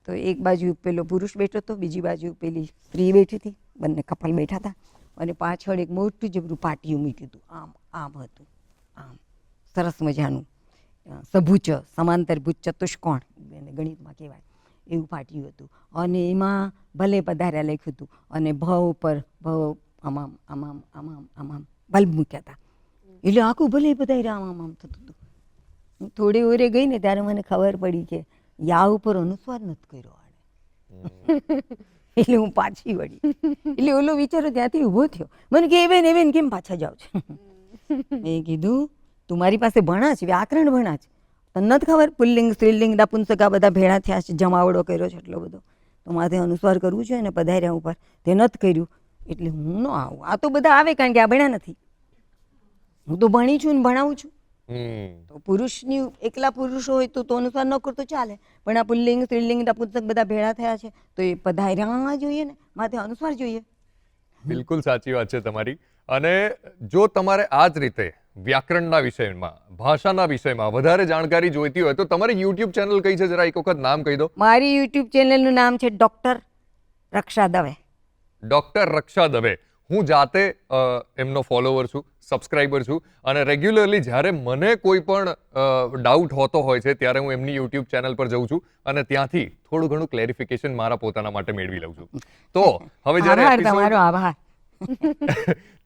તો એક બાજુ પેલો પુરુષ બેઠો હતો, બીજી બાજુ પેલી સ્ત્રી બેઠી હતી, બંને કપલ બેઠા હતા અને પાછળ એક મોટું જબરું પાટિયું મૂક્યું હતું. આમ આમ હતું, આમ સરસ મજાનું સભુચ સમાંતર ભુજ ચતુષ્કોણ એને ગણિતમાં કહેવાય એવું પાટિયું હતું. અને એમાં ભલે પધાર્યા લખ્યું હતું અને ભ ઉપર ભ આમામ આમામ આમામ આમામ બલ્બ મૂક્યા હતા. એટલે આખું ભલે પધાર્યા આમ આમ થતું હતું. હું થોડી ઓરે ગઈ ને ત્યારે મને ખબર પડી કે યા ઉપર અનુસ્વાર નથી કર્યો આને. એટલે હું પાછી વળી. એટલે ઓલો વિચારો ત્યાંથી ઊભો થયો. મને કે એવેન કેમ પાછા જાવ છો? મેં કીધું તું મારી પાસે ભણા છે, વ્યાકરણ ભણા છે, તને નથી ખબર પુલ્લિંગ સ્ત્રીલિંગ નપુંસક આ બધા ભેળા થયા છે, જમાવડો કર્યો છે એટલો બધો, તો માથે અનુસ્વાર કરવું છે ને પધાર્યા ઉપર તે નથી કર્યું, એટલે હું ન આવું. આ તો બધા આવે કારણ કે આ ભણ્યા નથી. હું તો ભણી છું ને ભણાવું છું, તો પુરુષની એકલા પુરુષ હોય તો અનુસ્વાર ન કરતો ચાલે, પણ આ પુલ્લિંગ સ્ત્રીલિંગ નપુંસક બધા ભેળા થયા છે તો એ પધાર્યા જોઈએ ને, માથે અનુસ્વાર જોઈએ. બિલકુલ સાચી વાત છે તમારી. અને જો તમારે આ જ રીતે વ્યાકરણના વિષયમાં, ભાષાના વિષયમાં વધારે જાણકારી જોઈતી હોય તો તમારી યુટ્યુબ ચેનલ કઈ છે, જરા એક વખત નામ કહી દો. મારી યુટ્યુબ ચેનલનું નામ છે ડૉક્ટર રક્ષા દવે. ડૉક્ટર રક્ષા દવે. હું જાતે એમનો ફોલોવર છું, સબસ્ક્રાઇબર છું, અને રેગ્યુલરલી જ્યારે મને કોઈ પણ ડાઉટ હોતો હોય છે ત્યારે હું એમની યુટ્યુબ ચેનલ પર જઉં છું અને ત્યાંથી થોડું ઘણું ક્લેરિફિકેશન મારા પોતાના માટે મેળવી લઉં છું. તો હવે જ્યારે આભાર તમારો, આભાર.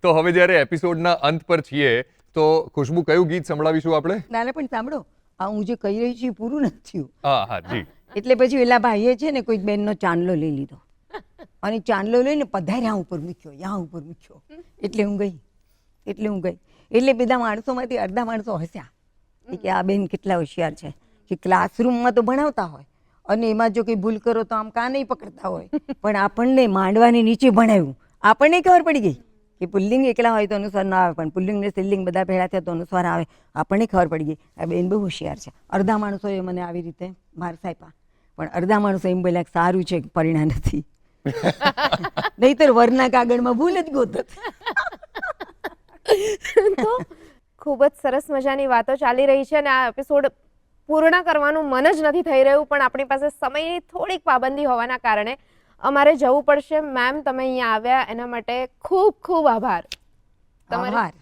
તો હવે જ્યારે એપિસોડના અંત પર છીએ તો ખુશ્બુ, કયું ગીત સંભળાવીશું આપણે? નાના પણ સાંભળો, આ હું જે કહી રહી છું એ પૂરું નથી થયું. હા જી. એટલે પછી પેલા ભાઈએ છે ને કોઈક બેનનો ચાંદલો લઈ લીધો અને ચાંદલો લઈને પધાર્યા ઉપર મૂક્યો, યા ઉપર મૂક્યો. એટલે હું ગઈ. એટલે બધા માણસોમાંથી અડધા માણસો હસ્યા કે આ બેન કેટલા હોશિયાર છે, કે ક્લાસરૂમમાં તો ભણાવતા હોય અને એમાં જો કંઈ ભૂલ કરો તો આમ કાં નહીં પકડતા હોય, પણ આપણને માંડવાની નીચે ભણાવ્યું. આપણને ખબર પડી ગઈ કે પુલ્લિંગ એકલા હોય તો અનુસ્વાર ના આવે, પણ પુલ્લિંગ ને સ્ત્રીલિંગ બધા ભેળા થયા તો અનુસ્વાર આવે. આપણને ખબર પડી ગઈ આ બેન બહુ હોશિયાર છે. અડધા માણસોએ મને આવી રીતે માર સાપ્યા, પણ અડધા માણસો એમ બોલ્યા કે સારું છે પરિણામ નથી, નહીતર વરના કાગળમાં ભૂલ જ ગોતત. તો ખૂબ જ સરસ મજાની વાતો ચાલી રહી છે અને આ એપિસોડ પૂર્ણ કરવાનું મન જ નથી થઈ રહ્યું, પણ આપણી પાસે સમયની થોડીક પાબંદી હોવાના કારણે અમારે જવું પડશે. મેમ, તમે અહીંયા આવ્યા એના માટે ખૂબ ખૂબ આભાર. આભાર.